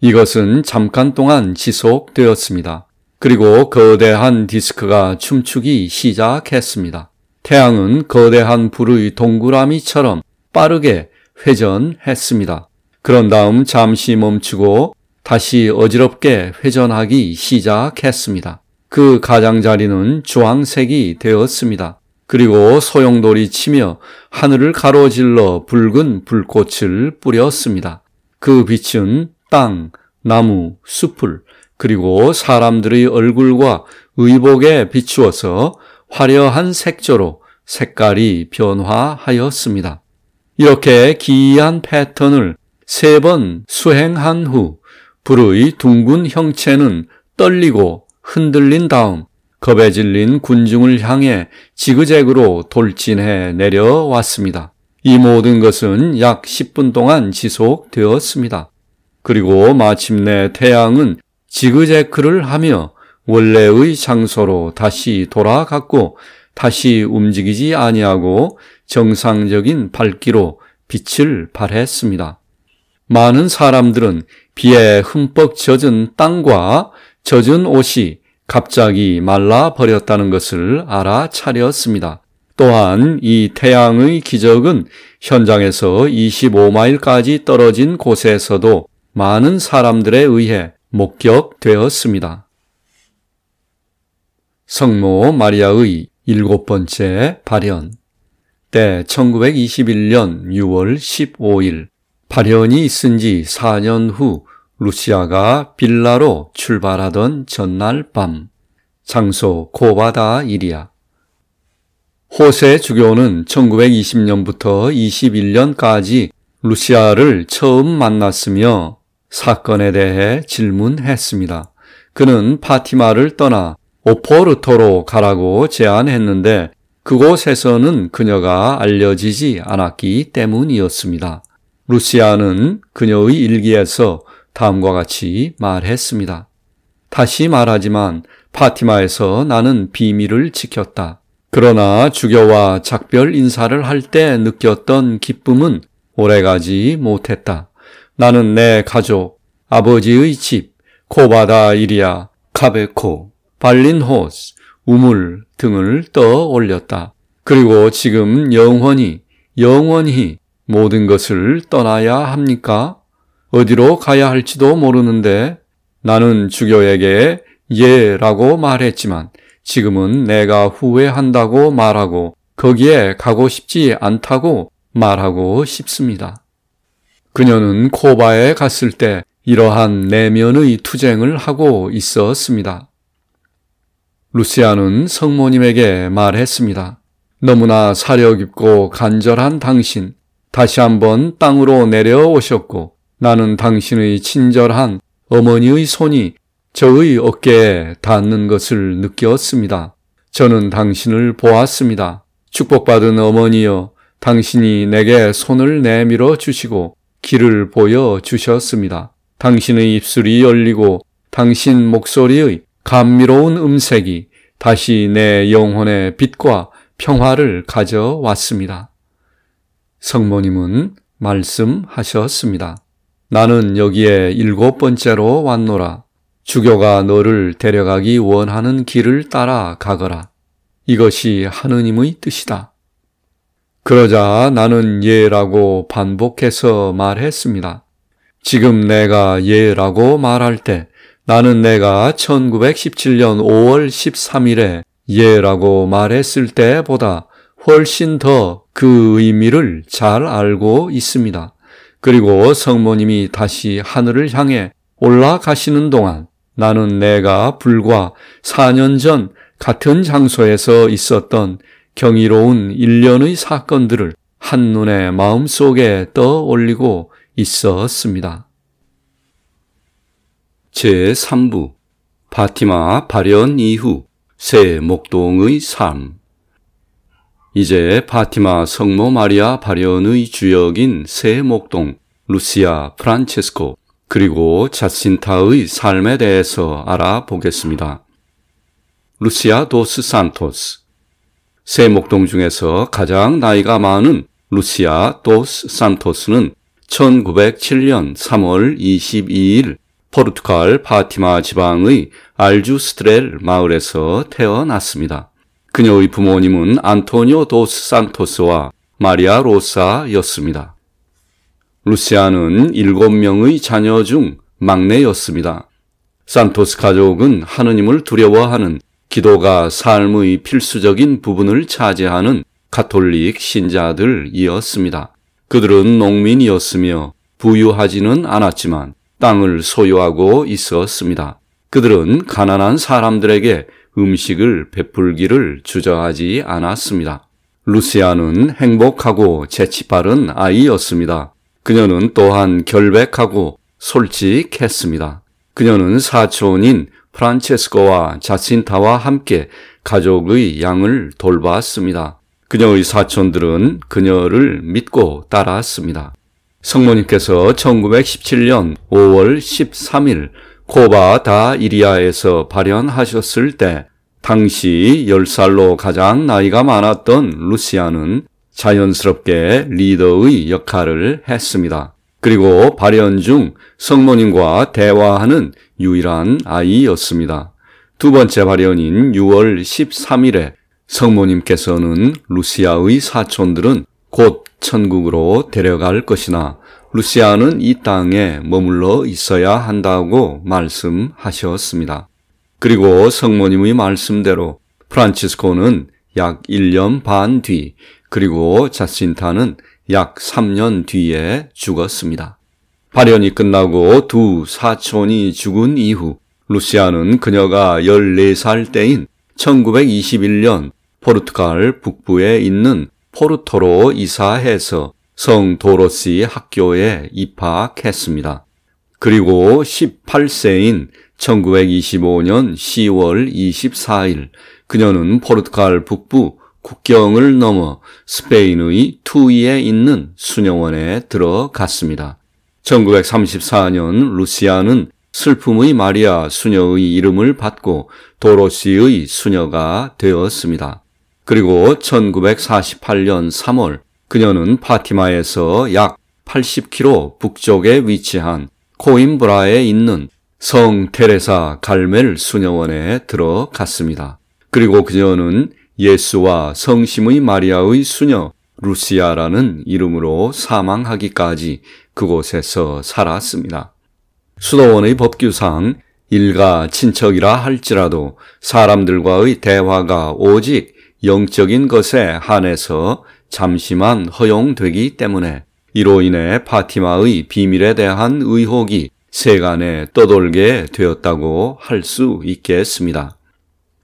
이것은 잠깐 동안 지속되었습니다. 그리고 거대한 디스크가 춤추기 시작했습니다. 태양은 거대한 불의 동그라미처럼 빠르게 회전했습니다. 그런 다음 잠시 멈추고 다시 어지럽게 회전하기 시작했습니다. 그 가장자리는 주황색이 되었습니다. 그리고 소용돌이 치며 하늘을 가로질러 붉은 불꽃을 뿌렸습니다. 그 빛은 땅, 나무, 숲을 그리고 사람들의 얼굴과 의복에 비추어서 화려한 색조로 색깔이 변화하였습니다. 이렇게 기이한 패턴을 3번 수행한 후 불의 둥근 형체는 떨리고 흔들린 다음 겁에 질린 군중을 향해 지그재그로 돌진해 내려왔습니다. 이 모든 것은 약 10분 동안 지속되었습니다. 그리고 마침내 태양은 지그재그를 하며 원래의 장소로 다시 돌아갔고 다시 움직이지 아니하고 정상적인 밝기로 빛을 발했습니다. 많은 사람들은 비에 흠뻑 젖은 땅과 젖은 옷이 갑자기 말라버렸다는 것을 알아차렸습니다. 또한 이 태양의 기적은 현장에서 25마일까지 떨어진 곳에서도 많은 사람들에 의해 목격되었습니다. 성모 마리아의 7번째 발현. 때 1921년 6월 15일 발현이 있은 지 4년 후 루시아가 빌라로 출발하던 전날 밤, 장소 코바다 이리아. 호세 주교는 1920년부터 21년까지 루시아를 처음 만났으며 사건에 대해 질문했습니다. 그는 파티마를 떠나 오포르토로 가라고 제안했는데 그곳에서는 그녀가 알려지지 않았기 때문이었습니다. 루시아는 그녀의 일기에서 다음과 같이 말했습니다. 다시 말하지만 파티마에서 나는 비밀을 지켰다. 그러나 주교와 작별 인사를 할 때 느꼈던 기쁨은 오래가지 못했다. 나는 내 가족, 아버지의 집, 코바다 이리아, 카베코, 발린호스, 우물 등을 떠올렸다. 그리고 지금 영원히 모든 것을 떠나야 합니까? 어디로 가야 할지도 모르는데 나는 주교에게 예라고 말했지만 지금은 내가 후회한다고 말하고 거기에 가고 싶지 않다고 말하고 싶습니다. 그녀는 코바에 갔을 때 이러한 내면의 투쟁을 하고 있었습니다. 루시아는 성모님에게 말했습니다. 너무나 사려 깊고 간절한 당신, 다시 한번 땅으로 내려오셨고 나는 당신의 친절한 어머니의 손이 저의 어깨에 닿는 것을 느꼈습니다. 저는 당신을 보았습니다. 축복받은 어머니여, 당신이 내게 손을 내밀어 주시고 길을 보여 주셨습니다. 당신의 입술이 열리고 당신 목소리의 감미로운 음색이 다시 내 영혼의 빛과 평화를 가져왔습니다. 성모님은 말씀하셨습니다. 나는 여기에 7번째로 왔노라. 주교가 너를 데려가기 원하는 길을 따라 가거라. 이것이 하느님의 뜻이다. 그러자 나는 예라고 반복해서 말했습니다. 지금 내가 예라고 말할 때 나는 내가 1917년 5월 13일에 예라고 말했을 때보다 훨씬 더 그 의미를 잘 알고 있습니다. 그리고 성모님이 다시 하늘을 향해 올라가시는 동안 나는 내가 불과 4년 전 같은 장소에서 있었던 경이로운 일련의 사건들을 한눈에 마음속에 떠올리고 있었습니다. 제3부 파티마 발현 이후 새 목동의 삶. 이제 파티마 성모 마리아 발현의 주역인 새 목동 루시아 프란체스코 그리고 자신타의 삶에 대해서 알아보겠습니다. 루시아 도스 산토스. 새 목동 중에서 가장 나이가 많은 루시아 도스 산토스는 1907년 3월 22일 포르투갈 파티마 지방의 알주스트렐 마을에서 태어났습니다. 그녀의 부모님은 안토니오 도스 산토스와 마리아 로사였습니다. 루시아는 7명의 자녀 중 막내였습니다. 산토스 가족은 하느님을 두려워하는 기도가 삶의 필수적인 부분을 차지하는 가톨릭 신자들이었습니다. 그들은 농민이었으며 부유하지는 않았지만 땅을 소유하고 있었습니다. 그들은 가난한 사람들에게 음식을 베풀기를 주저하지 않았습니다. 루시아는 행복하고 재치바른 아이였습니다. 그녀는 또한 결백하고 솔직했습니다. 그녀는 사촌인 프란체스코와 자신타와 함께 가족의 양을 돌봤습니다. 그녀의 사촌들은 그녀를 믿고 따랐습니다. 성모님께서 1917년 5월 13일 코바 다 이리아에서 발현하셨을 때 당시 10살로 가장 나이가 많았던 루시아는 자연스럽게 리더의 역할을 했습니다. 그리고 발현 중 성모님과 대화하는 유일한 아이였습니다. 두 번째 발현인 6월 13일에 성모님께서는 루시아의 사촌들은 곧 천국으로 데려갈 것이나 루시아는 이 땅에 머물러 있어야 한다고 말씀하셨습니다. 그리고 성모님의 말씀대로 프란치스코는 약 1년 반 뒤, 그리고 자신타는 약 3년 뒤에 죽었습니다. 발현이 끝나고 두 사촌이 죽은 이후 루시아는 그녀가 14살 때인 1921년 포르투갈 북부에 있는 포르토로 이사해서 성 도로시 학교에 입학했습니다. 그리고 18세인 1925년 10월 24일 그녀는 포르투갈 북부 국경을 넘어 스페인의 투이에 있는 수녀원에 들어갔습니다. 1934년 루시아는 슬픔의 마리아 수녀의 이름을 받고 도로시의 수녀가 되었습니다. 그리고 1948년 3월 그녀는 파티마에서 약 80km 북쪽에 위치한 코임브라에 있는 성 테레사 갈멜 수녀원에 들어갔습니다. 그리고 그녀는 예수와 성심의 마리아의 수녀 루시아라는 이름으로 사망하기까지 그곳에서 살았습니다. 수도원의 법규상 일가 친척이라 할지라도 사람들과의 대화가 오직 영적인 것에 한해서 잠시만 허용되기 때문에 이로 인해 파티마의 비밀에 대한 의혹이 세간에 떠돌게 되었다고 할 수 있겠습니다.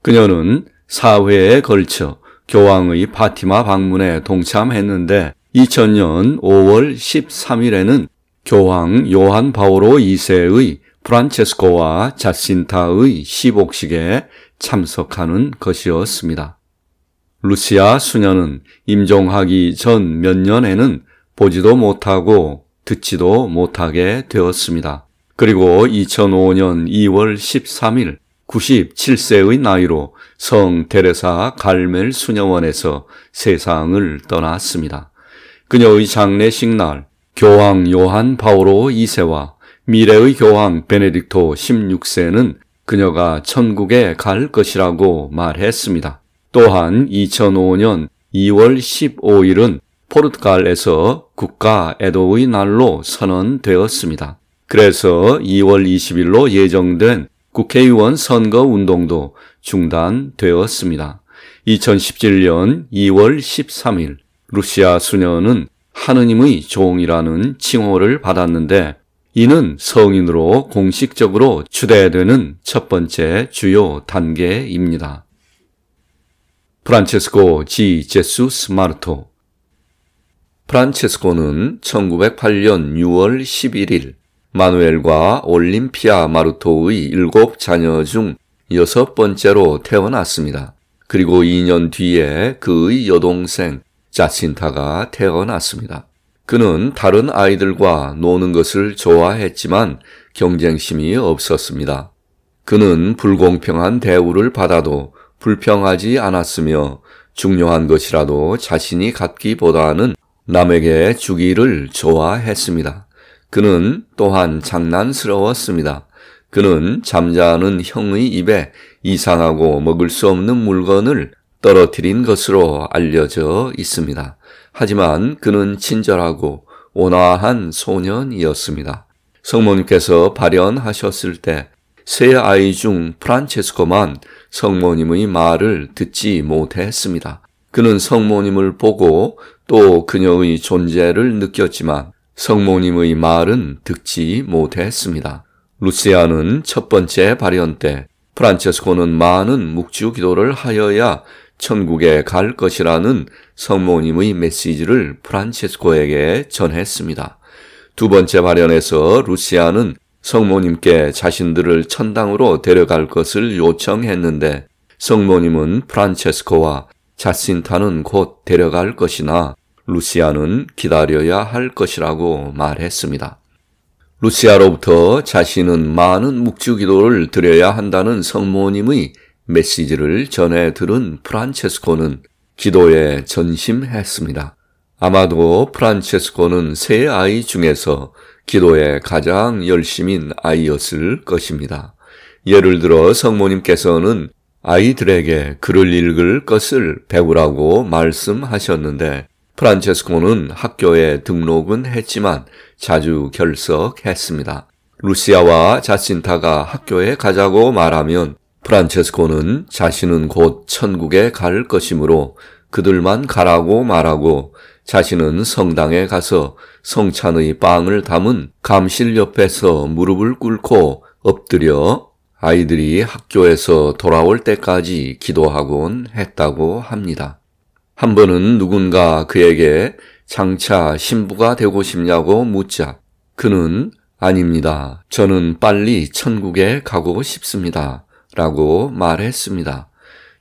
그녀는 4회에 걸쳐 교황의 파티마 방문에 동참했는데 2000년 5월 13일에는 교황 요한 바오로 2세의 프란체스코와 자신타의 시복식에 참석하는 것이었습니다. 루시아 수녀는 임종하기 전 몇 년에는 보지도 못하고 듣지도 못하게 되었습니다. 그리고 2005년 2월 13일 97세의 나이로 성 테레사 갈멜 수녀원에서 세상을 떠났습니다. 그녀의 장례식 날 교황 요한 바오로 2세와 미래의 교황 베네딕토 16세는 그녀가 천국에 갈 것이라고 말했습니다. 또한 2005년 2월 15일은 포르투갈에서 국가 애도의 날로 선언되었습니다. 그래서 2월 20일로 예정된 국회의원 선거 운동도 중단되었습니다. 2017년 2월 13일 루시아 수녀는 하느님의 종이라는 칭호를 받았는데 이는 성인으로 공식적으로 추대되는 첫 번째 주요 단계입니다. 프란체스코 지 제수스 마르토. 프란체스코는 1908년 6월 11일 마누엘과 올림피아 마르토의 7자녀 중 6번째로 태어났습니다. 그리고 2년 뒤에 그의 여동생 자신타가 태어났습니다. 그는 다른 아이들과 노는 것을 좋아했지만 경쟁심이 없었습니다. 그는 불공평한 대우를 받아도 불평하지 않았으며 중요한 것이라도 자신이 갖기보다는 남에게 주기를 좋아했습니다. 그는 또한 장난스러웠습니다. 그는 잠자는 형의 입에 이상하고 먹을 수 없는 물건을 떨어뜨린 것으로 알려져 있습니다. 하지만 그는 친절하고 온화한 소년이었습니다. 성모님께서 발현하셨을 때 세 아이 중 프란체스코만 성모님의 말을 듣지 못했습니다. 그는 성모님을 보고 또 그녀의 존재를 느꼈지만 성모님의 말은 듣지 못했습니다. 루시아는 첫 번째 발현 때 프란체스코는 많은 묵주 기도를 하여야 천국에 갈 것이라는 성모님의 메시지를 프란체스코에게 전했습니다. 두 번째 발현에서 루시아는 성모님께 자신들을 천당으로 데려갈 것을 요청했는데 성모님은 프란체스코와 자신타는 곧 데려갈 것이나 루시아는 기다려야 할 것이라고 말했습니다. 루시아로부터 자신은 많은 묵주 기도를 드려야 한다는 성모님의 메시지를 전해 들은 프란체스코는 기도에 전심했습니다. 아마도 프란체스코는 세 아이 중에서 기도에 가장 열심인 아이였을 것입니다. 예를 들어 성모님께서는 아이들에게 글을 읽을 것을 배우라고 말씀하셨는데 프란체스코는 학교에 등록은 했지만 자주 결석했습니다. 루시아와 자신타가 학교에 가자고 말하면 프란체스코는 자신은 곧 천국에 갈 것이므로 그들만 가라고 말하고 자신은 성당에 가서 성찬의 빵을 담은 감실 옆에서 무릎을 꿇고 엎드려 아이들이 학교에서 돌아올 때까지 기도하곤 했다고 합니다. 한 번은 누군가 그에게 장차 신부가 되고 싶냐고 묻자 그는 아닙니다. 저는 빨리 천국에 가고 싶습니다. 라고 말했습니다.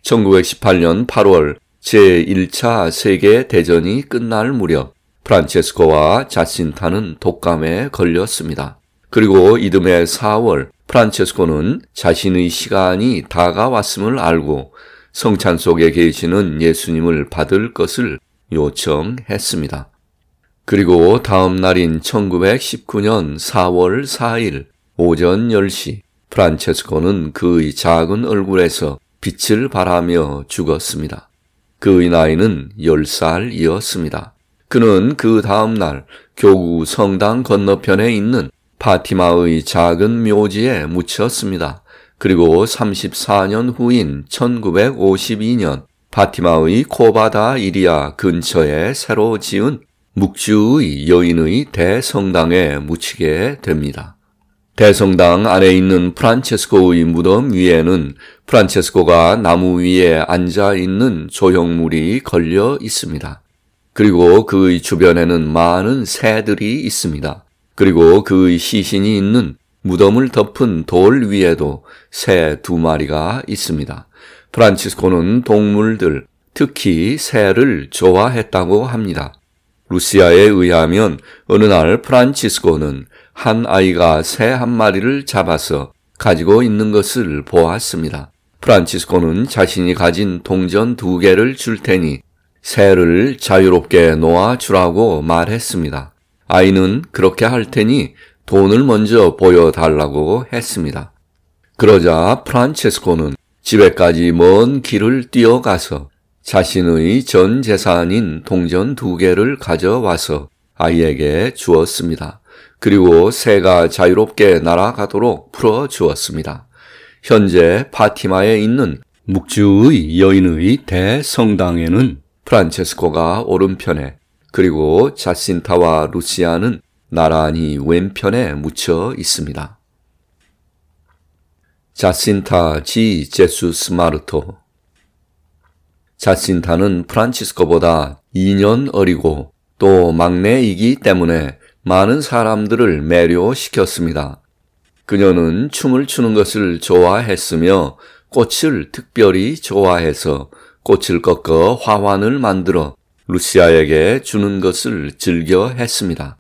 1918년 8월 제1차 세계대전이 끝날 무렵 프란체스코와 자신타는 독감에 걸렸습니다. 그리고 이듬해 4월 프란체스코는 자신의 시간이 다가왔음을 알고 성찬 속에 계시는 예수님을 받을 것을 요청했습니다. 그리고 다음 날인 1919년 4월 4일 오전 10시 프란체스코는 그의 작은 얼굴에서 빛을 발하며 죽었습니다. 그의 나이는 10살이었습니다. 그는 그 다음 날 교구 성당 건너편에 있는 파티마의 작은 묘지에 묻혔습니다. 그리고 34년 후인 1952년 파티마의 코바다 이리아 근처에 새로 지은 묵주의 여인의 대성당에 묻히게 됩니다. 대성당 안에 있는 프란체스코의 무덤 위에는 프란체스코가 나무 위에 앉아 있는 조형물이 걸려 있습니다. 그리고 그의 주변에는 많은 새들이 있습니다. 그리고 그의 시신이 있는 무덤을 덮은 돌 위에도 새 2마리가 있습니다. 프란체스코는 동물들, 특히 새를 좋아했다고 합니다. 루시아에 의하면 어느 날 프란치스코는 한 아이가 새 1마리를 잡아서 가지고 있는 것을 보았습니다. 프란치스코는 자신이 가진 동전 2개를 줄 테니 새를 자유롭게 놓아주라고 말했습니다. 아이는 그렇게 할 테니 돈을 먼저 보여달라고 했습니다. 그러자 프란체스코는 집에까지 먼 길을 뛰어가서 자신의 전 재산인 동전 2개를 가져와서 아이에게 주었습니다. 그리고 새가 자유롭게 날아가도록 풀어주었습니다. 현재 파티마에 있는 묵주의 여인의 대성당에는 프란체스코가 오른편에, 그리고 자신타와 루시아는 나란히 왼편에 묻혀 있습니다. 자신타 지 제수스 마르토. 자신타는 프란치스코보다 2년 어리고 또 막내이기 때문에 많은 사람들을 매료시켰습니다. 그녀는 춤을 추는 것을 좋아했으며 꽃을 특별히 좋아해서 꽃을 꺾어 화환을 만들어 루시아에게 주는 것을 즐겨 했습니다.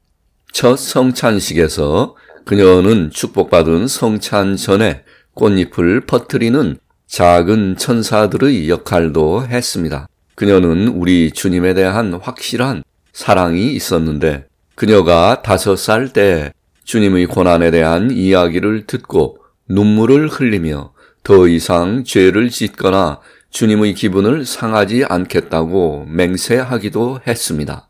첫 성찬식에서 그녀는 축복받은 성찬 전에 꽃잎을 퍼뜨리는 작은 천사들의 역할도 했습니다. 그녀는 우리 주님에 대한 확실한 사랑이 있었는데 그녀가 5살 때 주님의 고난에 대한 이야기를 듣고 눈물을 흘리며 더 이상 죄를 짓거나 주님의 기분을 상하지 않겠다고 맹세하기도 했습니다.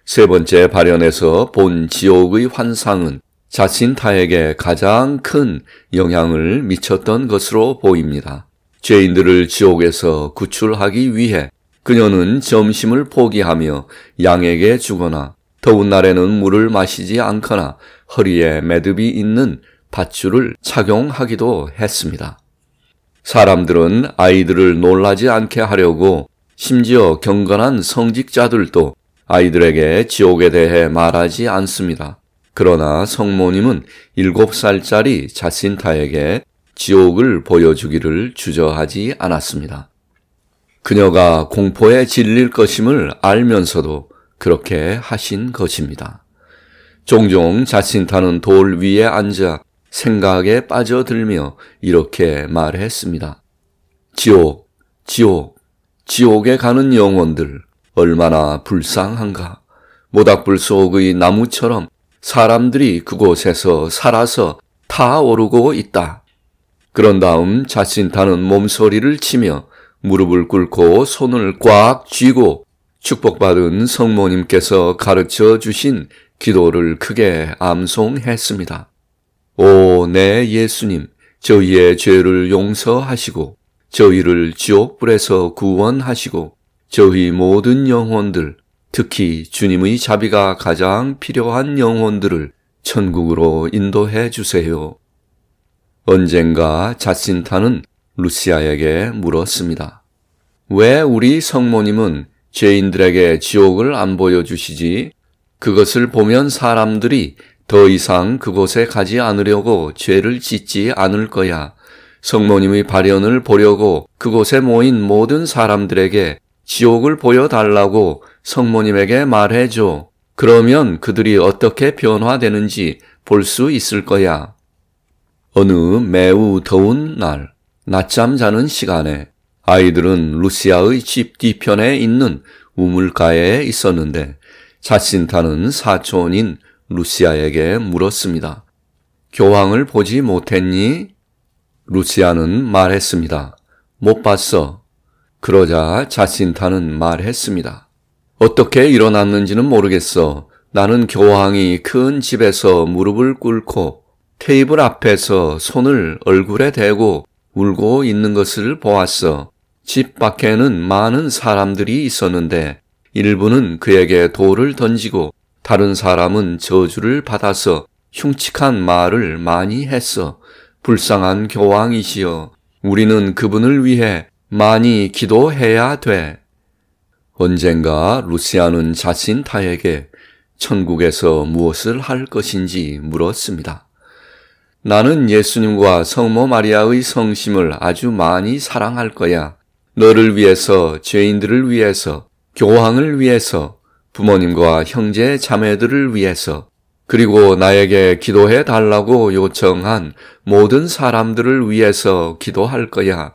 세 번째 발현에서 본 지옥의 환상은 자신타에게 가장 큰 영향을 미쳤던 것으로 보입니다. 죄인들을 지옥에서 구출하기 위해 그녀는 점심을 포기하며 양에게 주거나 더운 날에는 물을 마시지 않거나 허리에 매듭이 있는 밧줄을 착용하기도 했습니다. 사람들은 아이들을 놀라지 않게 하려고 심지어 경건한 성직자들도 아이들에게 지옥에 대해 말하지 않습니다. 그러나 성모님은 7살짜리 자신타에게 지옥을 보여주기를 주저하지 않았습니다. 그녀가 공포에 질릴 것임을 알면서도 그렇게 하신 것입니다. 종종 자신타는 돌 위에 앉아 생각에 빠져들며 이렇게 말했습니다. 지옥, 지옥, 지옥에 가는 영혼들 얼마나 불쌍한가. 모닥불 속의 나무처럼 사람들이 그곳에서 살아서 타오르고 있다. 그런 다음 자신타는 몸소리를 치며 무릎을 꿇고 손을 꽉 쥐고 축복받은 성모님께서 가르쳐 주신 기도를 크게 암송했습니다. 오, 내 예수님, 저희의 죄를 용서하시고 저희를 지옥불에서 구원하시고 저희 모든 영혼들, 특히 주님의 자비가 가장 필요한 영혼들을 천국으로 인도해 주세요. 언젠가 자신타는 루시아에게 물었습니다. 왜 우리 성모님은 죄인들에게 지옥을 안 보여주시지? 그것을 보면 사람들이 더 이상 그곳에 가지 않으려고 죄를 짓지 않을 거야. 성모님의 발현을 보려고 그곳에 모인 모든 사람들에게 지옥을 보여달라고 성모님에게 말해줘. 그러면 그들이 어떻게 변화되는지 볼 수 있을 거야. 어느 매우 더운 날, 낮잠 자는 시간에 아이들은 루시아의 집 뒤편에 있는 우물가에 있었는데 자신타는 사촌인 루시아에게 물었습니다. 교황을 보지 못했니? 루시아는 말했습니다. 못 봤어. 그러자 자신타는 말했습니다. 어떻게 일어났는지는 모르겠어. 나는 교황이 큰 집에서 무릎을 꿇고 테이블 앞에서 손을 얼굴에 대고 울고 있는 것을 보았어. 집 밖에는 많은 사람들이 있었는데 일부는 그에게 돌을 던지고 다른 사람은 저주를 받아서 흉측한 말을 많이 했어. 불쌍한 교황이시여, 우리는 그분을 위해 많이 기도해야 돼. 언젠가 루시아는 자신타에게 천국에서 무엇을 할 것인지 물었습니다. 나는 예수님과 성모 마리아의 성심을 아주 많이 사랑할 거야. 너를 위해서, 죄인들을 위해서, 교황을 위해서, 부모님과 형제 자매들을 위해서, 그리고 나에게 기도해 달라고 요청한 모든 사람들을 위해서 기도할 거야.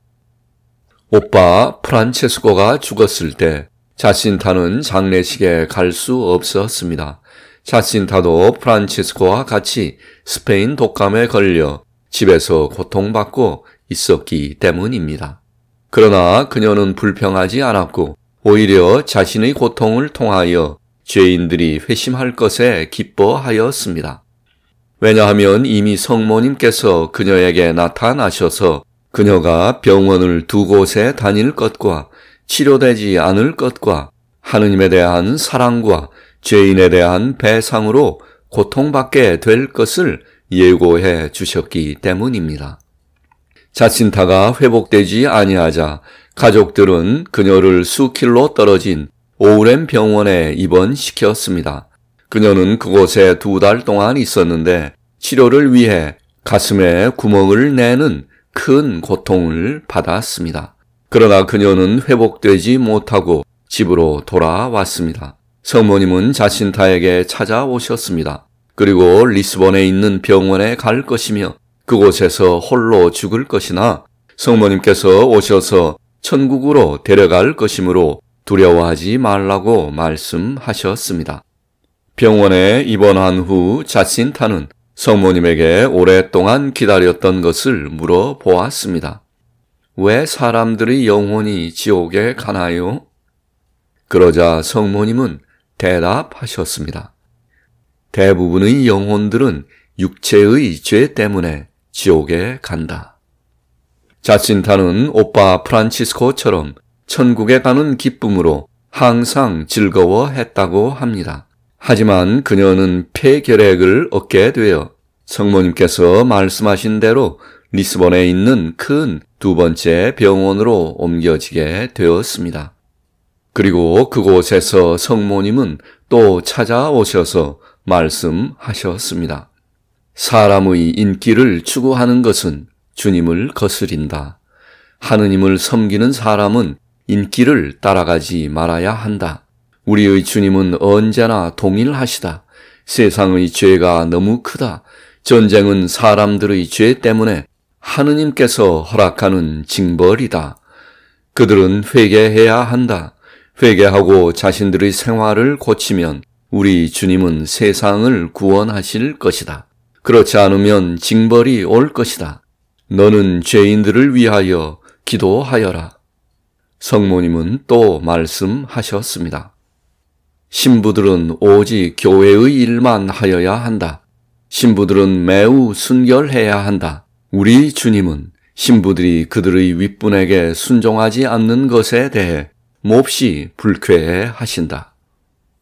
오빠 프란체스코가 죽었을 때 자신타는 장례식에 갈 수 없었습니다. 자신타도 프란체스코와 같이 스페인 독감에 걸려 집에서 고통받고 있었기 때문입니다. 그러나 그녀는 불평하지 않았고 오히려 자신의 고통을 통하여 죄인들이 회심할 것에 기뻐하였습니다. 왜냐하면 이미 성모님께서 그녀에게 나타나셔서 그녀가 병원을 두 곳에 다닐 것과 치료되지 않을 것과 하느님에 대한 사랑과 죄인에 대한 배상으로 고통받게 될 것을 예고해 주셨기 때문입니다. 자신타가 회복되지 아니하자 가족들은 그녀를 수킬로 떨어진 오우렘 병원에 입원시켰습니다. 그녀는 그곳에 2달 동안 있었는데 치료를 위해 가슴에 구멍을 내는 큰 고통을 받았습니다. 그러나 그녀는 회복되지 못하고 집으로 돌아왔습니다. 성모님은 자신타에게 찾아오셨습니다. 그리고 리스본에 있는 병원에 갈 것이며 그곳에서 홀로 죽을 것이나 성모님께서 오셔서 천국으로 데려갈 것이므로 두려워하지 말라고 말씀하셨습니다. 병원에 입원한 후 자신타는 성모님에게 오랫동안 기다렸던 것을 물어보았습니다. 왜 사람들의 영혼이 지옥에 가나요? 그러자 성모님은 대답하셨습니다. 대부분의 영혼들은 육체의 죄 때문에 지옥에 간다. 자신타는 오빠 프란치스코처럼 천국에 가는 기쁨으로 항상 즐거워했다고 합니다. 하지만 그녀는 폐결핵을 얻게 되어 성모님께서 말씀하신 대로 리스본에 있는 큰 2번째 병원으로 옮겨지게 되었습니다. 그리고 그곳에서 성모님은 또 찾아오셔서 말씀하셨습니다. 사람의 인기를 추구하는 것은 주님을 거스린다. 하느님을 섬기는 사람은 인기를 따라가지 말아야 한다. 우리의 주님은 언제나 동일하시다. 세상의 죄가 너무 크다. 전쟁은 사람들의 죄 때문에 하느님께서 허락하는 징벌이다. 그들은 회개해야 한다. 회개하고 자신들의 생활을 고치면 우리 주님은 세상을 구원하실 것이다. 그렇지 않으면 징벌이 올 것이다. 너는 죄인들을 위하여 기도하여라. 성모님은 또 말씀하셨습니다. 신부들은 오직 교회의 일만 하여야 한다. 신부들은 매우 순결해야 한다. 우리 주님은 신부들이 그들의 윗분에게 순종하지 않는 것에 대해 몹시 불쾌해 하신다.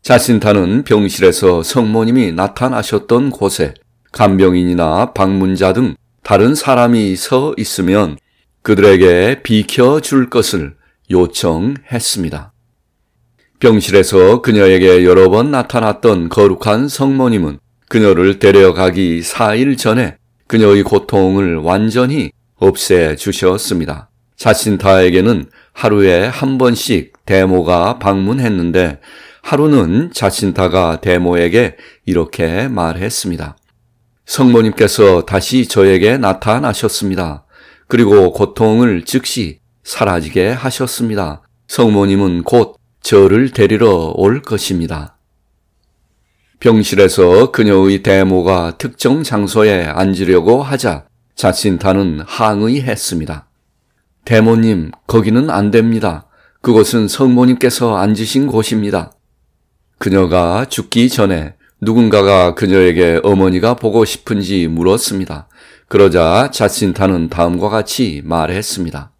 자신타는 병실에서 성모님이 나타나셨던 곳에 간병인이나 방문자 등 다른 사람이 서 있으면 그들에게 비켜줄 것을 요청했습니다. 병실에서 그녀에게 여러 번 나타났던 거룩한 성모님은 그녀를 데려가기 4일 전에 그녀의 고통을 완전히 없애주셨습니다. 자신타에게는 하루에 한 번씩 대모가 방문했는데 하루는 자신타가 대모에게 이렇게 말했습니다. 성모님께서 다시 저에게 나타나셨습니다. 그리고 고통을 즉시 사라지게 하셨습니다. 성모님은 곧 저를 데리러 올 것입니다. 병실에서 그녀의 대모가 특정 장소에 앉으려고 하자 자신타는 항의했습니다. 대모님, 거기는 안 됩니다. 그곳은 성모님께서 앉으신 곳입니다. 그녀가 죽기 전에 누군가가 그녀에게 어머니가 보고 싶은지 물었습니다. 그러자 자신타는 다음과 같이 말했습니다.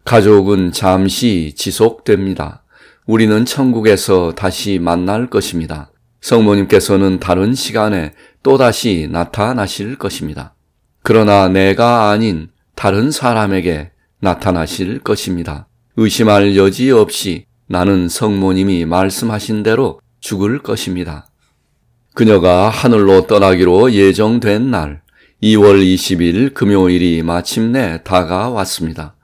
가족은 잠시 지속됩니다. 우리는 천국에서 다시 만날 것입니다. 성모님께서는 다른 시간에 또다시 나타나실 것입니다. 그러나 내가 아닌 다른 사람에게 나타나실 것입니다. 의심할 여지 없이 나는 성모님이 말씀하신 대로 죽을 것입니다. 그녀가 하늘로 떠나기로 예정된 날 2월 20일 금요일이 마침내 다가왔습니다.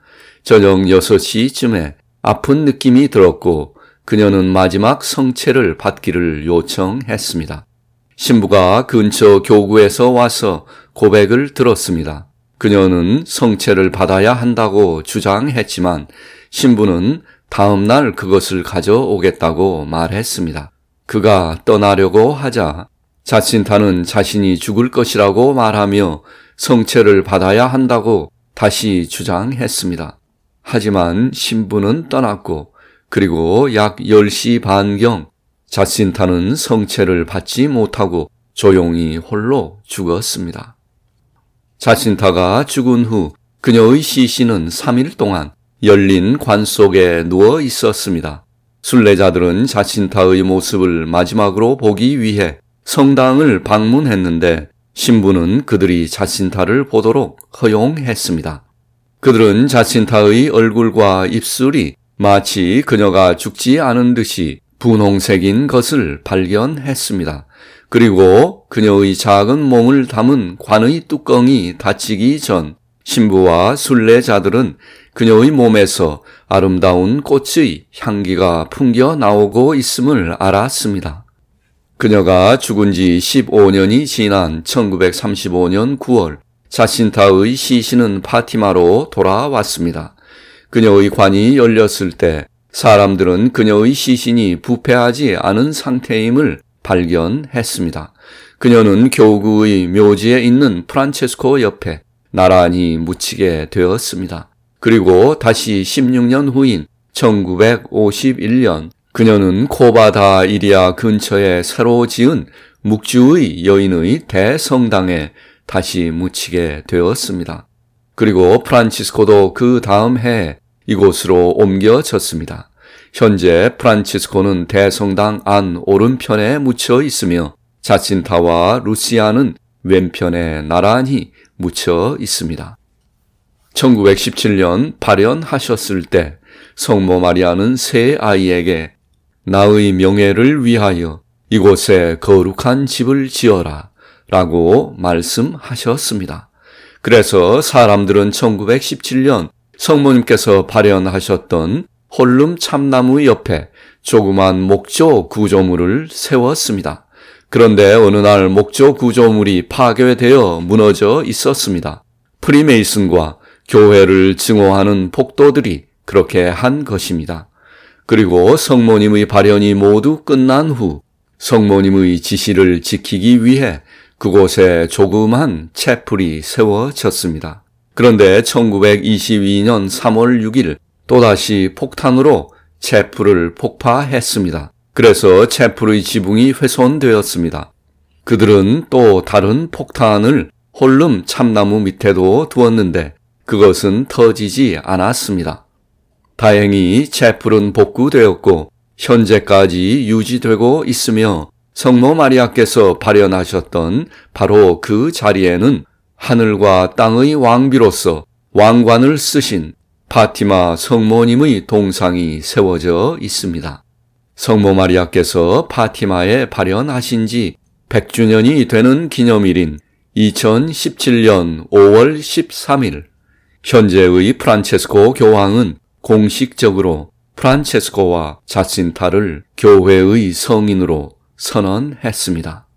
저녁 6시쯤에 아픈 느낌이 들었고 그녀는 마지막 성체를 받기를 요청했습니다. 신부가 근처 교구에서 와서 고백을 들었습니다. 그녀는 성체를 받아야 한다고 주장했지만 신부는 다음 날 그것을 가져오겠다고 말했습니다. 그가 떠나려고 하자 자신타는 자신이 죽을 것이라고 말하며 성체를 받아야 한다고 다시 주장했습니다. 하지만 신부는 떠났고 그리고 약 10시 반경 자신타는 성체를 받지 못하고 조용히 홀로 죽었습니다. 자친타가 죽은 후 그녀의 시신은 3일 동안 열린 관 속에 누워 있었습니다. 순례자들은 자친타의 모습을 마지막으로 보기 위해 성당을 방문했는데 신부는 그들이 자친타를 보도록 허용했습니다. 그들은 자친타의 얼굴과 입술이 마치 그녀가 죽지 않은 듯이 분홍색인 것을 발견했습니다. 그리고 그녀의 작은 몸을 담은 관의 뚜껑이 닫히기 전 신부와 순례자들은 그녀의 몸에서 아름다운 꽃의 향기가 풍겨 나오고 있음을 알았습니다. 그녀가 죽은 지 15년이 지난 1935년 9월 자친타의 시신은 파티마로 돌아왔습니다. 그녀의 관이 열렸을 때 사람들은 그녀의 시신이 부패하지 않은 상태임을 발견했습니다. 그녀는 교구의 묘지에 있는 프란체스코 옆에 나란히 묻히게 되었습니다. 그리고 다시 16년 후인 1951년 그녀는 코바다 이리아 근처에 새로 지은 묵주의 여인의 대성당에 다시 묻히게 되었습니다. 그리고 프란치스코도 그 다음 해에 이곳으로 옮겨졌습니다. 현재 프란치스코는 대성당 안 오른편에 묻혀 있으며 자친타와 루시아는 왼편에 나란히 묻혀 있습니다. 1917년 발현하셨을 때 성모 마리아는 세 아이에게 나의 명예를 위하여 이곳에 거룩한 집을 지어라 라고 말씀하셨습니다. 그래서 사람들은 1917년 성모님께서 발현하셨던 홀름 참나무 옆에 조그만 목조 구조물을 세웠습니다. 그런데 어느 날 목조 구조물이 파괴되어 무너져 있었습니다. 프리메이슨과 교회를 증오하는 폭도들이 그렇게 한 것입니다. 그리고 성모님의 발현이 모두 끝난 후 성모님의 지시를 지키기 위해 그곳에 조그만 채플이 세워졌습니다. 그런데 1922년 3월 6일 또다시 폭탄으로 채플을 폭파했습니다. 그래서 채플의 지붕이 훼손되었습니다. 그들은 또 다른 폭탄을 홀름 참나무 밑에도 두었는데 그것은 터지지 않았습니다. 다행히 채플은 복구되었고 현재까지 유지되고 있으며 성모 마리아께서 발현하셨던 바로 그 자리에는 하늘과 땅의 왕비로서 왕관을 쓰신 파티마 성모님의 동상이 세워져 있습니다. 성모 마리아께서 파티마에 발현하신 지 100주년이 되는 기념일인 2017년 5월 13일 현재의 프란체스코 교황은 공식적으로 프란체스코와 자친타를 교회의 성인으로 선언했습니다.